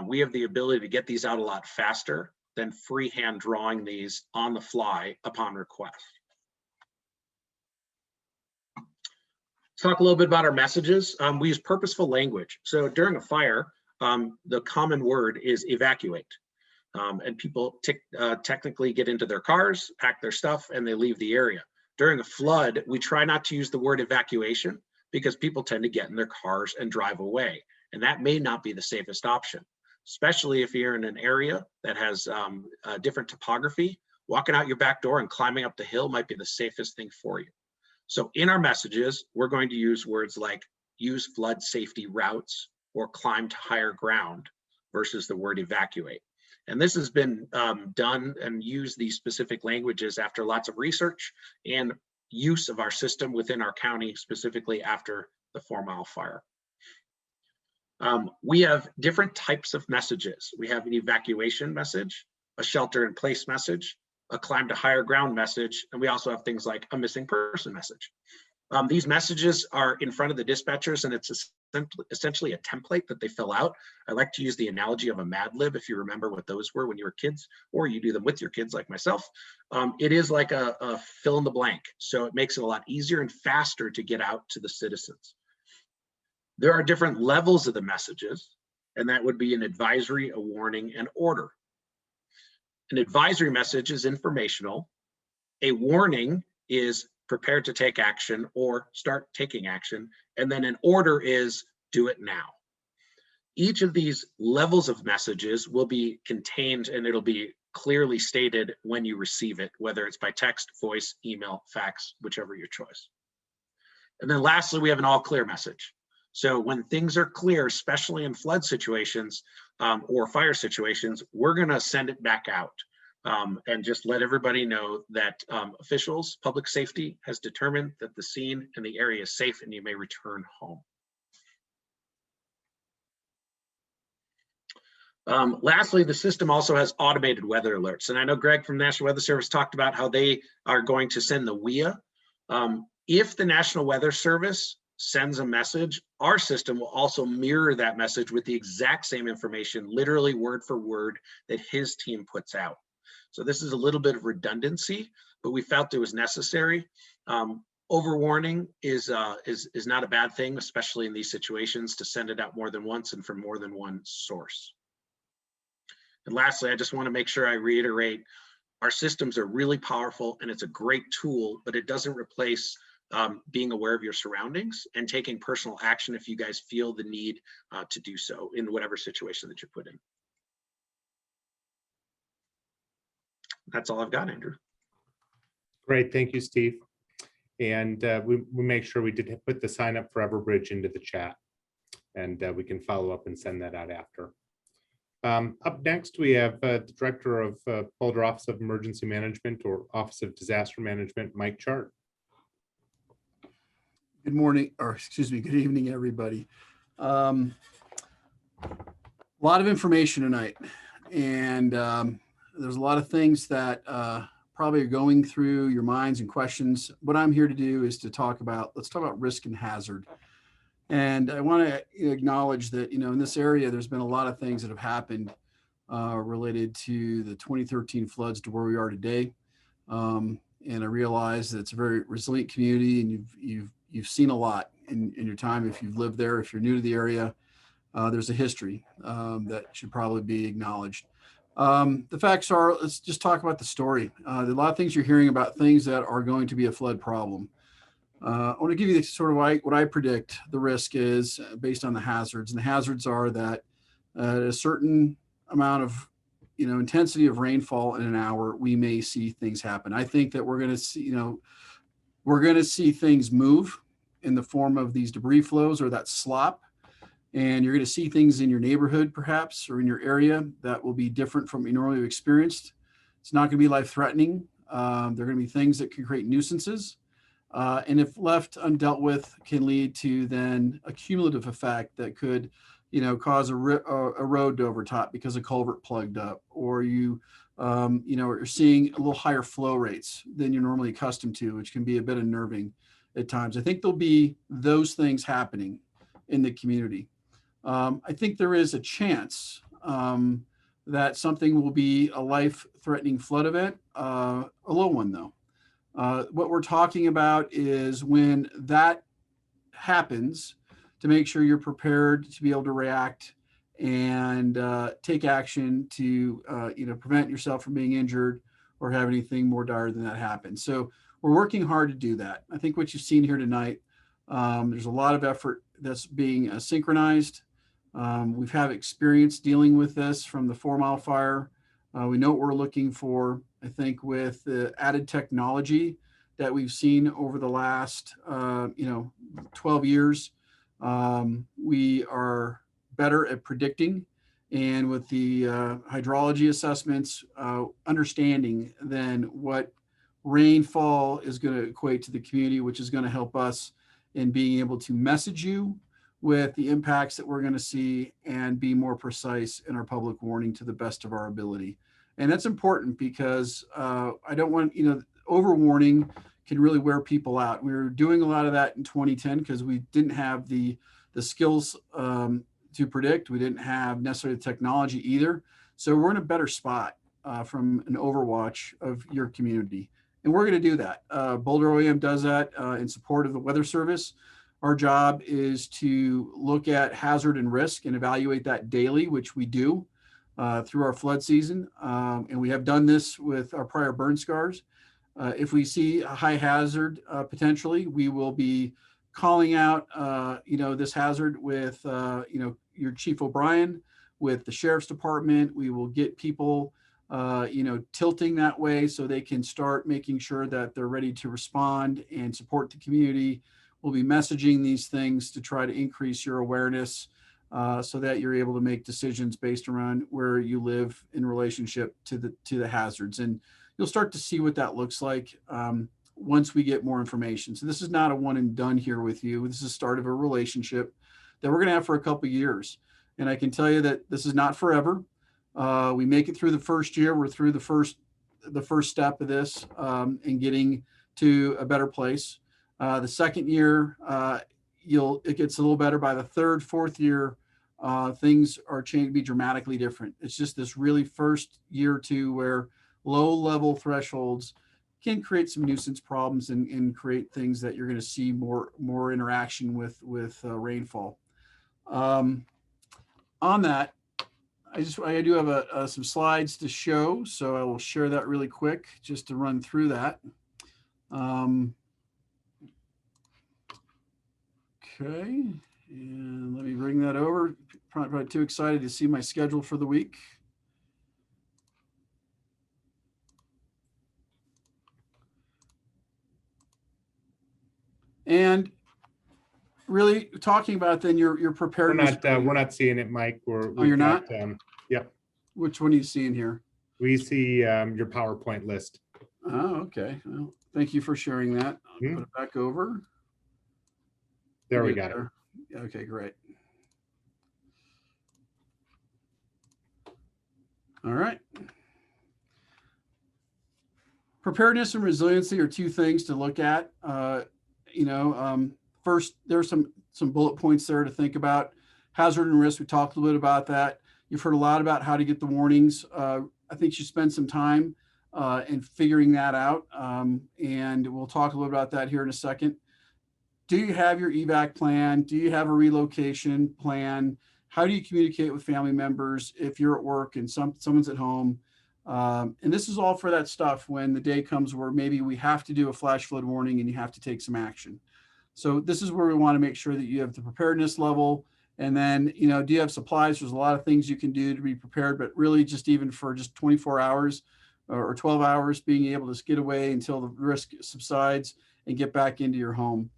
We have the ability to get these out a lot faster than freehand drawing these on the fly upon request. Let's talk a little bit about our messages. We use purposeful language. So during a fire, the common word is evacuate. And people technically get into their cars, pack their stuff, and they leave the area. During a flood, we try not to use the word evacuation because people tend to get in their cars and drive away. And that may not be the safest option, especially if you're in an area that has a different topography. Walking out your back door and climbing up the hill might be the safest thing for you. So in our messages, we're going to use words like use flood safety routes or climb to higher ground versus the word evacuate. And this has been done and used these specific languages after lots of research and use of our system within our county, specifically after the 4 Mile fire. We have different types of messages. We have an evacuation message, a shelter in place message, a climb to higher ground message, and we also have things like a missing person message. These messages are in front of the dispatchers, and it's essentially a template that they fill out. I like to use the analogy of a Mad Lib, if you remember what those were when you were kids, or you do them with your kids like myself. It is like a fill in the blank, so it makes it a lot easier and faster to get out to the citizens. There are different levels of the messages, and that would be an advisory, a warning, and order. An advisory message is informational. A warning is prepared to take action or start taking action. And then an order is do it now. Each of these levels of messages will be contained, and it'll be clearly stated when you receive it, whether it's by text, voice, email, fax, whichever your choice. And then lastly, we have an all clear message. So when things are clear, especially in flood situations or fire situations, we're going to send it back out and just let everybody know that officials, public safety has determined that the scene and the area is safe and you may return home. Lastly, the system also has automated weather alerts. And I know Greg from National Weather Service talked about how they are going to send the WIA. If the National Weather Service sends a message, our system will also mirror that message with the exact same information, literally word for word, that his team puts out. So this is a little bit of redundancy, but we felt it was necessary. Overwarning is not a bad thing, especially in these situations, to send it out more than once and from more than one source. And lastly, I just want to make sure I reiterate, our systems are really powerful and it's a great tool, but it doesn't replace being aware of your surroundings and taking personal action if you guys feel the need to do so in whatever situation that you're put in. That's all I've got, Andrew. Great, thank you, Steve. And we make sure we did put the sign up for Everbridge into the chat, and we can follow up and send that out after. Up next, we have the Director of Boulder Office of Emergency Management, or Office of Disaster Management, Mike Chart. Good morning, or excuse me, good evening, everybody. A lot of information tonight, and there's a lot of things that probably are going through your minds and questions. What I'm here to do is to let's talk about risk and hazard. And I want to acknowledge that, in this area, there's been a lot of things that have happened related to the 2013 floods to where we are today. And I realize that it's a very resilient community, and you've seen a lot in your time. If you've lived there, if you're new to the area, there's a history that should probably be acknowledged. The facts are, let's just talk about the story. There are a lot of things you're hearing about things that are going to be a flood problem. I want to give you sort of what I predict the risk is based on the hazards. And the hazards are that at a certain amount of intensity of rainfall in an hour, we may see things happen. I think that we're going to see things move in the form of these debris flows or that slop. And you're going to see things in your neighborhood, perhaps, or in your area that will be different from what you normally have experienced. It's not going to be life-threatening. There are going to be things that can create nuisances. And if left undealt with, can lead to then a cumulative effect that could, cause a road to overtop because a culvert plugged up, or you're seeing a little higher flow rates than you're normally accustomed to, which can be a bit unnerving at times. I think there'll be those things happening in the community. I think there is a chance that something will be a life-threatening flood event, a low one though. What we're talking about is when that happens, to make sure you're prepared to be able to react and take action to prevent yourself from being injured or have anything more dire than that happen. So we're working hard to do that. I think what you've seen here tonight, there's a lot of effort that's being synchronized. We've had experience dealing with this from the 4 Mile fire. We know what we're looking for. I think with the added technology that we've seen over the last 12 years, we are better at predicting, and with the hydrology assessments, understanding then what rainfall is going to equate to the community, which is going to help us in being able to message you with the impacts that we're going to see and be more precise in our public warning to the best of our ability. And that's important because I don't want, overwarning can really wear people out. We were doing a lot of that in 2010 because we didn't have the skills to predict. We didn't have necessarily the technology either. So we're in a better spot from an overwatch of your community. And we're going to do that. Boulder OEM does that in support of the Weather Service. Our job is to look at hazard and risk and evaluate that daily, which we do through our flood season. And we have done this with our prior burn scars. If we see a high hazard potentially, we will be calling out, this hazard with, your Chief O'Brien, with the Sheriff's Department. We will get people, tilting that way so they can start making sure that they're ready to respond and support the community. We'll be messaging these things to try to increase your awareness so that you're able to make decisions based around where you live in relationship to the hazards. And you'll start to see what that looks like once we get more information. So this is not a one and done here with you. This is the start of a relationship that we're going to have for a couple of years. And I can tell you that this is not forever. We make it through the first year. We're through the first step of this and getting to a better place. The second year, it gets a little better. By the third, fourth year, things are changing to be dramatically different. It's just this really first year or two where low level thresholds can create some nuisance problems and create things that you're going to see more interaction with rainfall. On that, I do have some slides to show, so I will share that really quick just to run through that. Okay, and let me bring that over. Probably too excited to see my schedule for the week. And really talking about then your preparedness. We're not seeing it, Mike. You're not? Yep. Which one are you seeing here? We see your PowerPoint list. Oh, okay. Well, thank you for sharing that. I'll put it back over. There we got it. Okay, great. All right. Preparedness and resiliency are two things to look at. First, there's some bullet points there to think about. Hazard and risk, we talked a little bit about that. You've heard a lot about how to get the warnings. I think you spend some time in figuring that out. And we'll talk a little about that here in a second. Do you have your evac plan? Do you have a relocation plan? How do you communicate with family members if you're at work and someone's at home? And this is all for that stuff when the day comes where maybe we have to do a flash flood warning and you have to take some action. So this is where we want to make sure that you have the preparedness level. And then, do you have supplies? There's a lot of things you can do to be prepared, but really just even for just 24 hours or 12 hours, being able to get away until the risk subsides and get back into your home.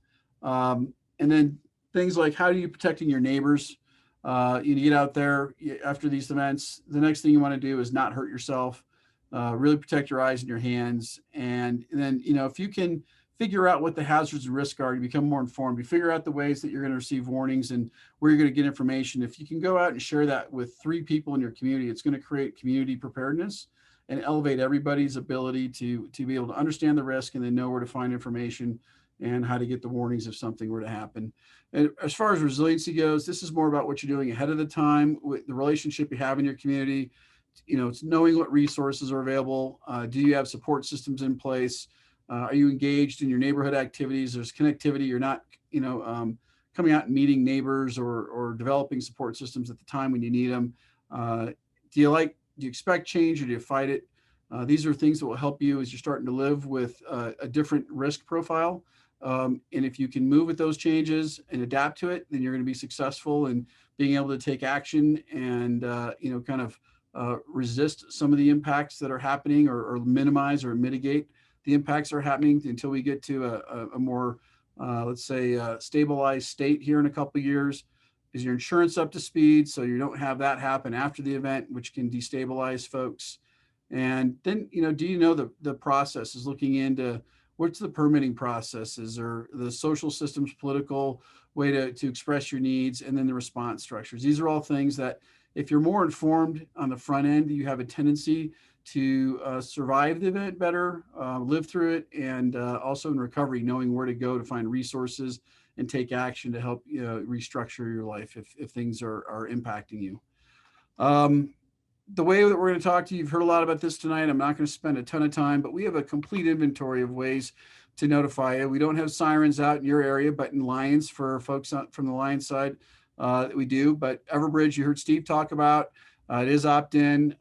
And then things like how are you protecting your neighbors? You get out there after these events. The next thing you want to do is not hurt yourself. Really protect your eyes and your hands. And then, if you can figure out what the hazards and risks are, you become more informed. You figure out the ways that you're going to receive warnings and where you're going to get information. If you can go out and share that with 3 people in your community, it's going to create community preparedness and elevate everybody's ability to be able to understand the risk and then know where to find information and how to get the warnings if something were to happen. And as far as resiliency goes, this is more about what you're doing ahead of the time with the relationship you have in your community. It's knowing what resources are available. Do you have support systems in place? Are you engaged in your neighborhood activities? There's connectivity. You're not, coming out and meeting neighbors or developing support systems at the time when you need them. Do you expect change or do you fight it? These are things that will help you as you're starting to live with a different risk profile. And if you can move with those changes and adapt to it, then you're going to be successful in being able to take action and, resist some of the impacts that are happening or minimize or mitigate the impacts that are happening until we get to a more, stabilized state here in a couple of years. Is your insurance up to speed so you don't have that happen after the event, which can destabilize folks? And then, do you know the process is looking into what's the permitting processes or the social systems, political way to express your needs, and then the response structures. These are all things that if you're more informed on the front end, you have a tendency to survive the event better, live through it, and also in recovery, knowing where to go to find resources and take action to help restructure your life if things are impacting you. The way that we're going to talk to you, you've heard a lot about this tonight. I'm not going to spend a ton of time, but we have a complete inventory of ways to notify you. We don't have sirens out in your area, but in Lions for folks from the Lions side, we do. But Everbridge, you heard Steve talk about, it is opt-in.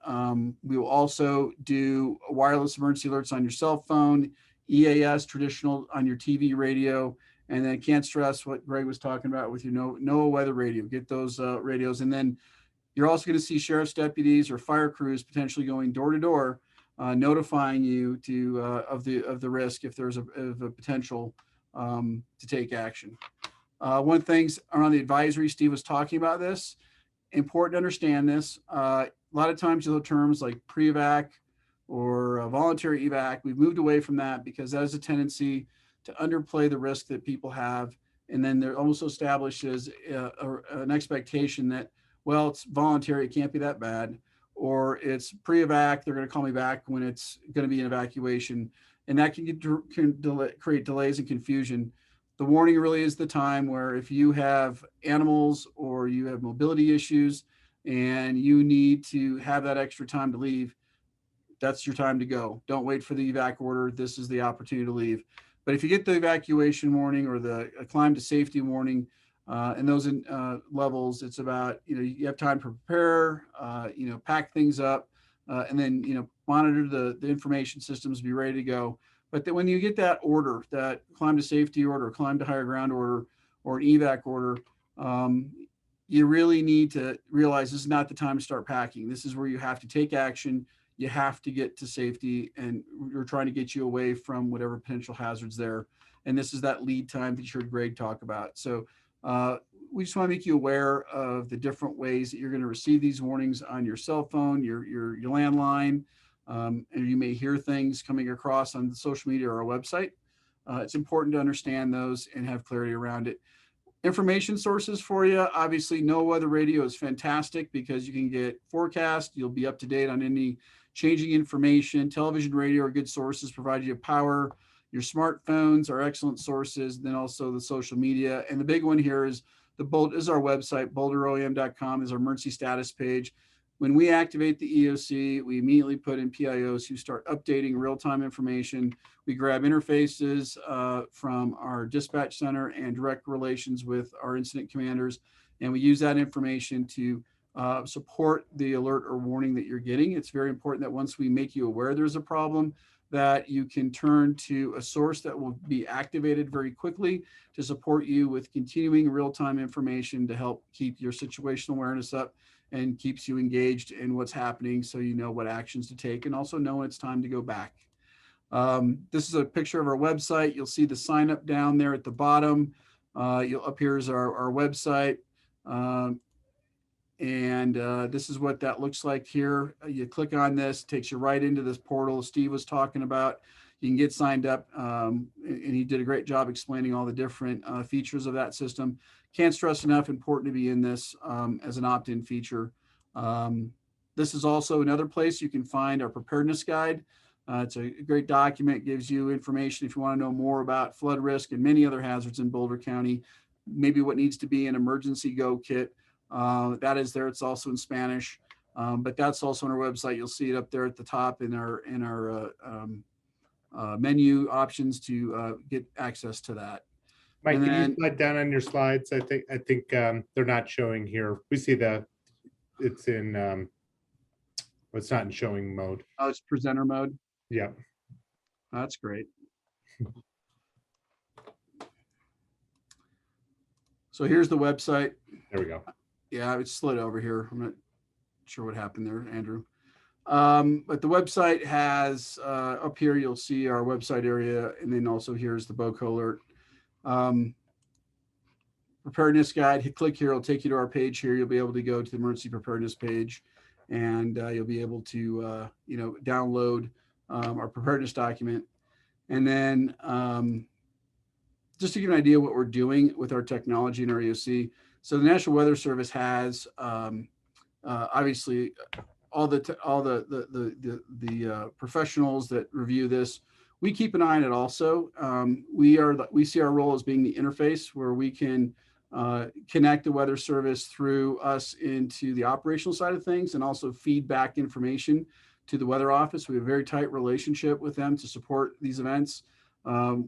We will also do wireless emergency alerts on your cell phone, EAS, traditional on your TV radio, and then can't stress what Greg was talking about with your NOAA weather radio. Get those radios. And then you're also going to see sheriff's deputies or fire crews potentially going door to door, notifying you of the risk if there's a potential to take action. One of the things around the advisory, Steve was talking about this. Important to understand this. A lot of times you'll have terms like pre-evac or voluntary evac. We've moved away from that because that has a tendency to underplay the risk that people have, and then there also establishes an expectation that, well, it's voluntary, it can't be that bad, or it's pre-evac, they're going to call me back when it's going to be an evacuation, and that can create delays and confusion. The warning really is the time where if you have animals or you have mobility issues and you need to have that extra time to leave, that's your time to go. Don't wait for the evac order. This is the opportunity to leave. But if you get the evacuation warning or the climb to safety warning, and those levels, it's about, you have time to prepare, pack things up, and then, monitor the information systems, be ready to go. But when you get that order, that climb to safety order, climb to higher ground order, or an evac order, you really need to realize this is not the time to start packing. This is where you have to take action. You have to get to safety, and we're trying to get you away from whatever potential hazards there. And this is that lead time that you heard Greg talk about. So we just want to make you aware of the different ways that you're going to receive these warnings on your cell phone, your landline, and you may hear things coming across on social media or our website. It's important to understand those and have clarity around it. Information sources for you. Obviously, no weather radio is fantastic because you can get forecast. You'll be up to date on any changing information. Television, radio are good sources, provide you power. Your smartphones are excellent sources. Then also the social media. And the big one here is our website, boulderoem.com is our emergency status page. When we activate the EOC, we immediately put in PIOs who start updating real-time information. We grab interfaces from our dispatch center and direct relations with our incident commanders, and we use that information to support the alert or warning that you're getting. It's very important that once we make you aware there's a problem, that you can turn to a source that will be activated very quickly to support you with continuing real-time information to help keep your situational awareness up and keeps you engaged in what's happening so you know what actions to take and also know when it's time to go back. This is a picture of our website. You'll see the sign up down there at the bottom. Up here is our website. This is what that looks like here. You click on this, takes you right into this portal Steve was talking about. You can get signed up, and he did a great job explaining all the different features of that system. Can't stress enough, important to be in this as an opt-in feature. This is also another place you can find our preparedness guide. It's a great document, gives you information if you want to know more about flood risk and many other hazards in Boulder County, maybe what needs to be an emergency go kit. That is there. It's also in Spanish, but that's also on our website. You'll see it up there at the top in our menu options to get access to that. Mike, And can then- you slide down on your slides? I think they're not showing here. We see it's in it's not in showing mode. Oh, it's presenter mode. Yeah. That's great. So here's the website. There we go. Yeah, it's slid over here. I'm not sure what happened there, Andrew. But the website has up here, you'll see our website area. And then also here's the BOCO alert. Preparedness guide, click here, it'll take you to our page here. You'll be able to go to the emergency preparedness page and you'll be able to, download our preparedness document. And then just to give you an idea what we're doing with our technology and our EOC. So the National Weather Service has obviously all the professionals that review this. We keep an eye on it also. We see our role as being the interface where we can connect the Weather Service through us into the operational side of things and also feedback information to the Weather Office. We have a very tight relationship with them to support these events.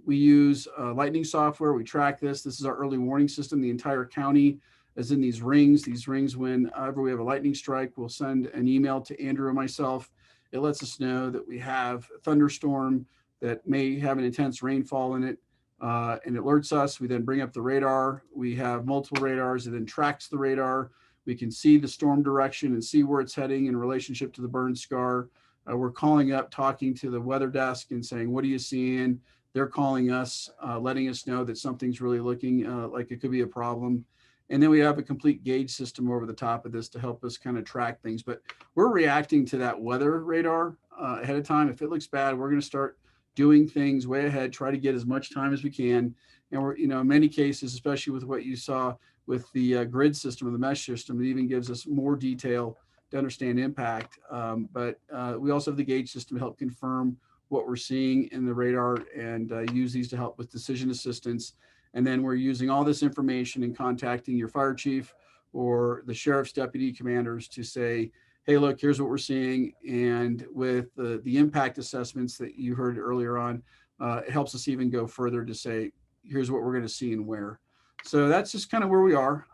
We use Lightning software. We track this. This is our early warning system. The entire county is in these rings. These rings, whenever we have a lightning strike, we'll send an email to Andrew and myself. It lets us know that we have a thunderstorm that may have an intense rainfall in it, and it alerts us. We then bring up the radar. We have multiple radars. It then tracks the radar. We can see the storm direction and see where it's heading in relationship to the burn scar. We're calling up, talking to the weather desk and saying, what are you seeing? They're calling us, letting us know that something's really looking like it could be a problem. And then we have a complete gauge system over the top of this to help us kind of track things. But we're reacting to that weather radar ahead of time. If it looks bad, we're going to start doing things way ahead, try to get as much time as we can. And we're, in many cases, especially with what you saw with the grid system or the mesh system, it even gives us more detail to understand impact. But we also have the gauge system to help confirm what we're seeing in the radar and use these to help with decision assistance. And then we're using all this information and contacting your fire chief or the sheriff's deputy commanders to say, hey, look, here's what we're seeing. And with the impact assessments that you heard earlier on, it helps us even go further to say, here's what we're going to see and where. So that's just kind of where we are.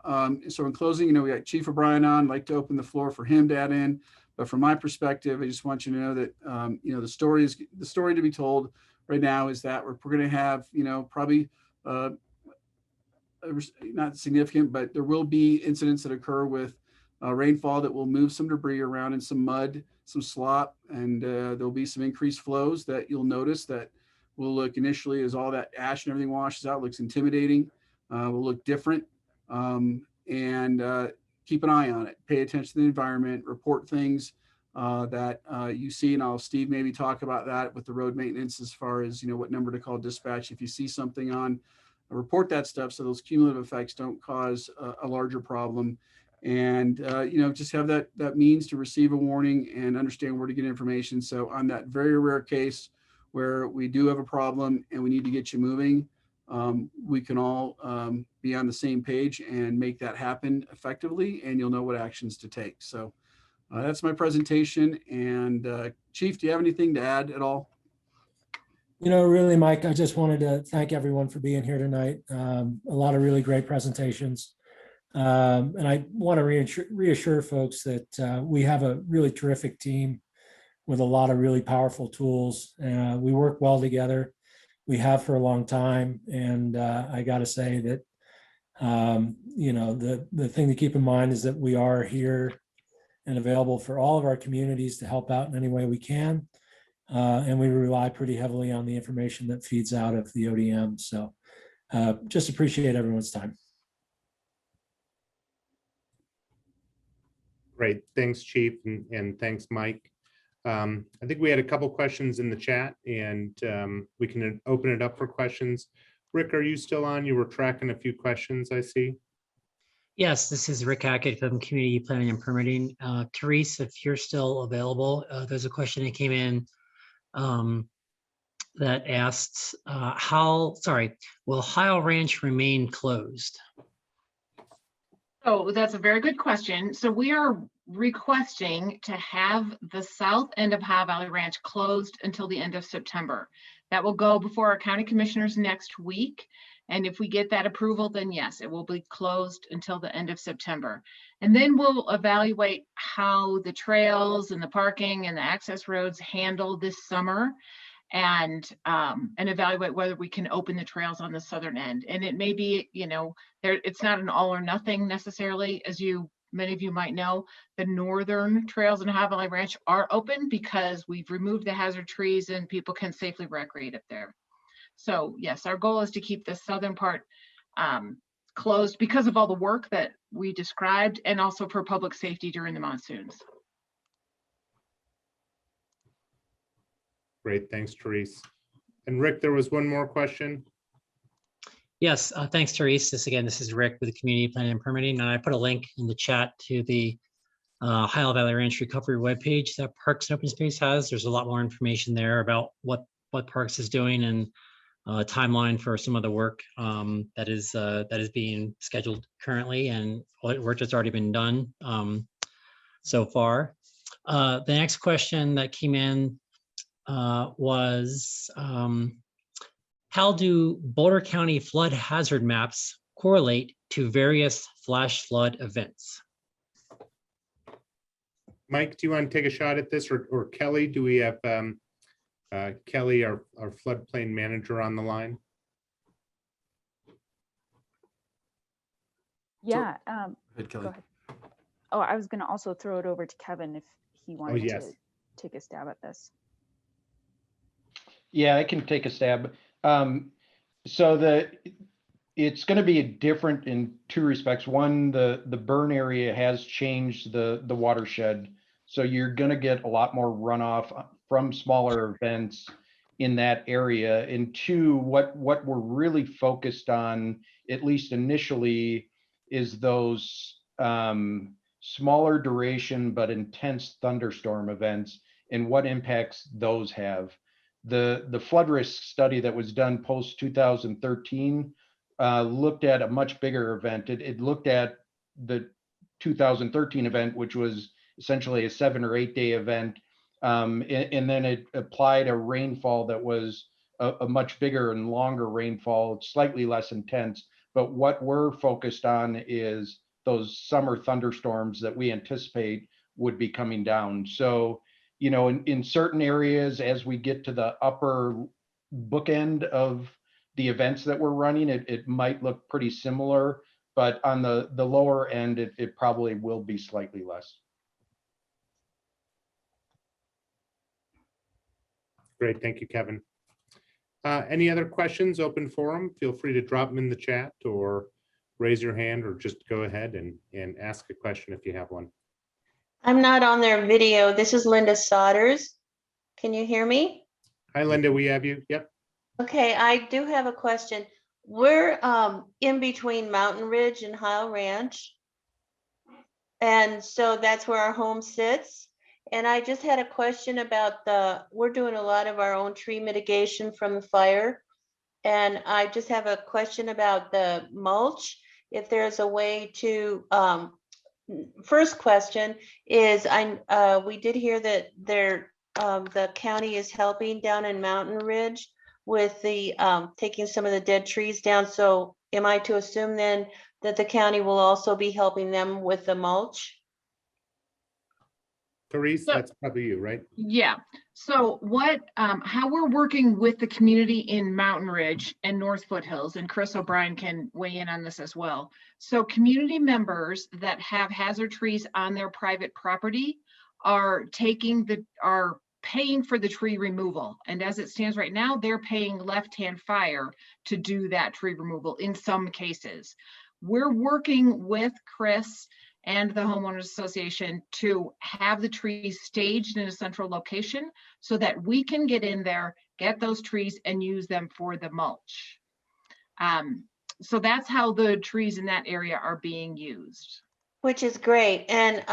So in closing, we got Chief O'Brien on. I'd like to open the floor for him to add in. But from my perspective, I just want you to know that, the story to be told right now is that we're going to have, probably not significant, but there will be incidents that occur with rainfall that will move some debris around in some mud, some slop, and there'll be some increased flows that you'll notice that will look initially as all that ash and everything washes out, looks intimidating, will look different, and keep an eye on it. Pay attention to the environment, report things that you see, and I'll Steve maybe talk about that with the road maintenance as far as what number to call dispatch if you see something on report that stuff so those cumulative effects don't cause a larger problem. And, just have that means to receive a warning and understand where to get information. So on that very rare case where we do have a problem and we need to get you moving, we can all be on the same page and make that happen effectively, and you'll know what actions to take. So that's my presentation. And Chief, do you have anything to add at all? Really, Mike, I just wanted to thank everyone for being here tonight. A lot of really great presentations. And I want to reassure folks that we have a really terrific team with a lot of really powerful tools. We work well together. We have for a long time. And I got to say that, the thing to keep in mind is that we are here and available for all of our communities to help out in any way we can. And we rely pretty heavily on the information that feeds out of the ODM. So just appreciate everyone's time. Great. Thanks, Chief, and thanks, Mike. I think we had a couple questions in the chat, and we can open it up for questions. Rick, are you still on? You were tracking a few questions, I see. Yes, this is Rick Hackett from Community Planning and Permitting. Therese, if you're still available, there's a question that came in that asks, will Heil Ranch remain closed? Oh, that's a very good question. So we are requesting to have the south end of Ohio Valley Ranch closed until the end of September. That will go before our county commissioners next week. And if we get that approval, then yes, it will be closed until the end of September. And then we'll evaluate how the trails and the parking and the access roads handle this summer, and evaluate whether we can open the trails on the southern end. And it may be, it's not an all or nothing necessarily. As many of you might know, the northern trails in Ohio Valley Ranch are open because we've removed the hazard trees and people can safely recreate up there. So yes, our goal is to keep the southern part closed because of all the work that we described, and also for public safety during the monsoons. Great, thanks, Therese. And Rick, there was one more question. Yes, thanks, Therese. This is Rick with the Community Planning and Permitting, and I put a link in the chat to the Ohio Valley Ranch Recovery webpage that Parks and Open Space has. There's a lot more information there about what Parks is doing and timeline for some of the work that is being scheduled currently, and work that's already been done so far. The next question that came in was, how do Boulder County flood hazard maps correlate to various flash flood events? Mike, do you want to take a shot at this, or Kelly? Do we have Kelly, our floodplain manager, on the line? Yeah. Go ahead, Kelly. Go ahead. Oh, I was going to also throw it over to Kevin if he wanted to take a stab at this. Yeah, I can take a stab. So it's going to be different in two respects. One, the burn area has changed the watershed, so you're going to get a lot more runoff from smaller events in that area. And two, what we're really focused on, at least initially, is those smaller duration but intense thunderstorm events and what impacts those have. The flood risk study that was done post 2013 looked at a much bigger event. It looked at the 2013 event, which was essentially a 7 or 8 day event, and then it applied a rainfall that was a much bigger and longer rainfall, slightly less intense. But what we're focused on is those summer thunderstorms that we anticipate would be coming down. So, in certain areas, as we get to the upper bookend of the events that we're running, it might look pretty similar, but on the lower end, it probably will be slightly less. Great, thank you, Kevin. Any other questions? Open forum. Feel free to drop them in the chat or raise your hand, or just go ahead and ask a question if you have one. I'm not on their video. This is Linda Sodders. Can you hear me? Hi, Linda, we have you. Yep. Okay, I do have a question. we're in between Mountain Ridge and Heil Ranch. And so that's where our home sits. And I just had a question about we're doing a lot of our own tree mitigation from the fire. And I just have a question about the mulch. If there's a way to, first question is, we did hear that the county is helping down in Mountain Ridge with the taking some of the dead trees down. So am I to assume then that the county will also be helping them with the mulch? Therese, that's probably you, right? Yeah. So how we're working with the community in Mountain Ridge and North Foothills, and Chris O'Brien can weigh in on this as well. So community members that have hazard trees on their private property are paying for the tree removal. And as it stands right now, they're paying Left-Hand Fire to do that tree removal in some cases. We're working with Chris and the Homeowners Association to have the trees staged in a central location so that we can get in there, get those trees and use them for the mulch. So that's how the trees in that area are being used. Which is great. And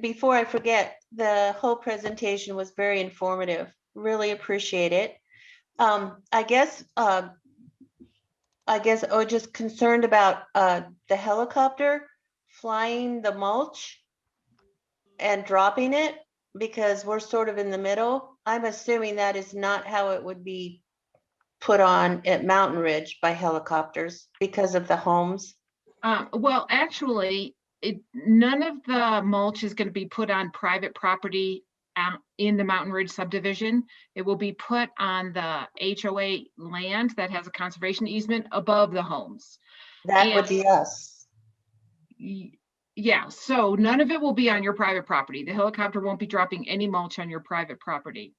before I forget, the whole presentation was very informative. Really appreciate it. I guess I was just concerned about the helicopter flying the mulch and dropping it, because we're sort of in the middle. I'm assuming that is not how it would be put on at Mountain Ridge by helicopters because of the homes. Well, actually, none of the mulch is going to be put on private property in the Mountain Ridge subdivision. It will be put on the HOA land that has a conservation easement above the homes. That would be us. Yeah, so none of it will be on your private property. The helicopter won't be dropping any mulch on your private property.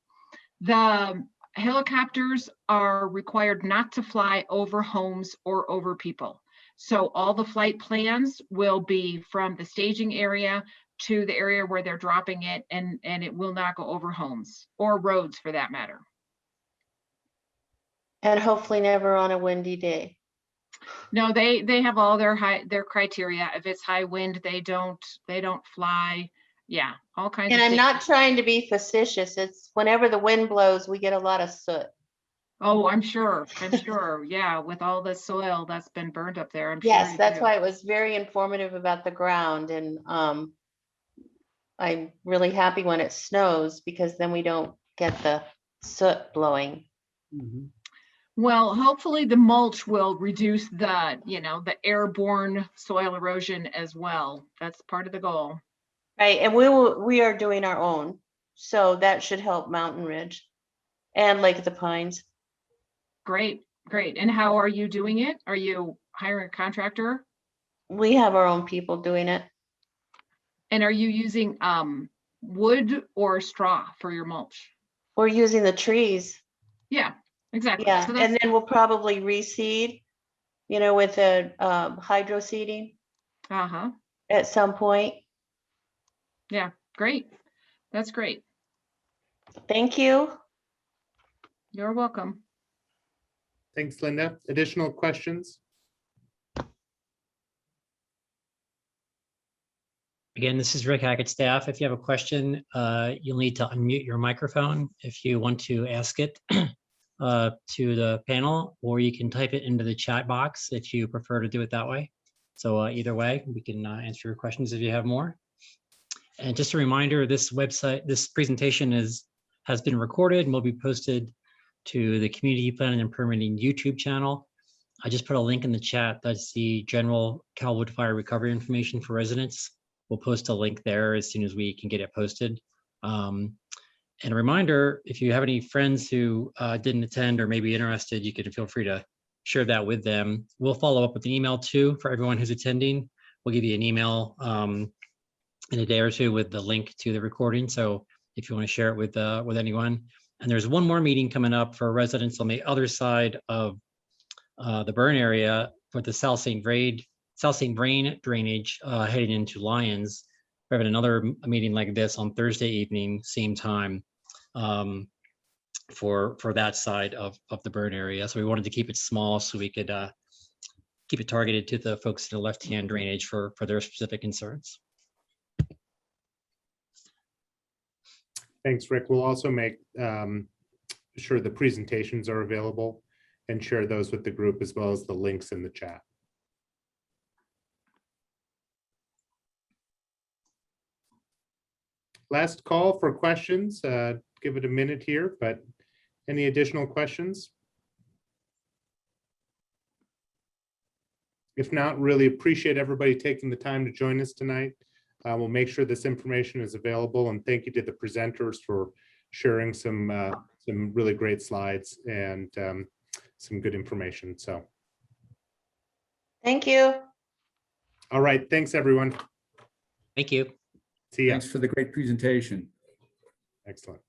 The helicopters are required not to fly over homes or over people. So all the flight plans will be from the staging area to the area where they're dropping it, and it will not go over homes or roads for that matter. And hopefully never on a windy day. No, they have all their criteria. If it's high wind, they don't fly. Yeah, all kinds and of I'm things. not trying to be facetious. It's whenever the wind blows, we get a lot of soot. Oh, I'm sure. Yeah, with all the soil that's been burned up there, I'm sure. Yes, that's why it was very informative about the ground. And I'm really happy when it snows, because then we don't get the soot blowing. Mhm. Well, hopefully the mulch will reduce the airborne soil erosion as well. That's part of the goal. Right, and we are doing our own, so that should help Mountain Ridge and Lake of the Pines. Great. And how are you doing it? Are you hiring a contractor? We have our own people doing it. And are you using wood or straw for your mulch? We're using the trees. Yeah, exactly. Yeah, So and then we'll probably reseed, with a hydro seeding at some point. Yeah, great. That's great. Thank you. You're welcome. Thanks, Linda. Additional questions? Again, this is Rick Hackett, staff. If you have a question, you'll need to unmute your microphone if you want to ask it to the panel, or you can type it into the chat box if you prefer to do it that way. So either way, we can answer your questions if you have more. And just a reminder, this presentation has been recorded and will be posted to the Community Planning and Permitting YouTube channel. I just put a link in the chat. That's the general Calwood fire recovery information for residents. We'll post a link there as soon as we can get it posted. And a reminder, if you have any friends who didn't attend or may be interested, you can feel free to share that with them. We'll follow up with an email too for everyone who's attending. We'll give you an email in a day or two with the link to the recording. So if you want to share it with anyone. And there's one more meeting coming up for residents on the other side of the burn area for the South St. Vrain drainage heading into Lyons. We're having another meeting like this on Thursday evening, same time. for that side of the burn area. So we wanted to keep it small so we could keep it targeted to the folks in the left-hand drainage for their specific concerns. Thanks, Rick. We'll also make sure the presentations are available and share those with the group, as well as the links in the chat. Last call for questions. Give it a minute here, but any additional questions? If not, really appreciate everybody taking the time to join us tonight. We'll make sure this information is available, and thank you to the presenters for sharing some really great slides and some good information. So, Thank you. all right, thanks everyone. Thank you. See ya. Thanks for the great presentation. Excellent.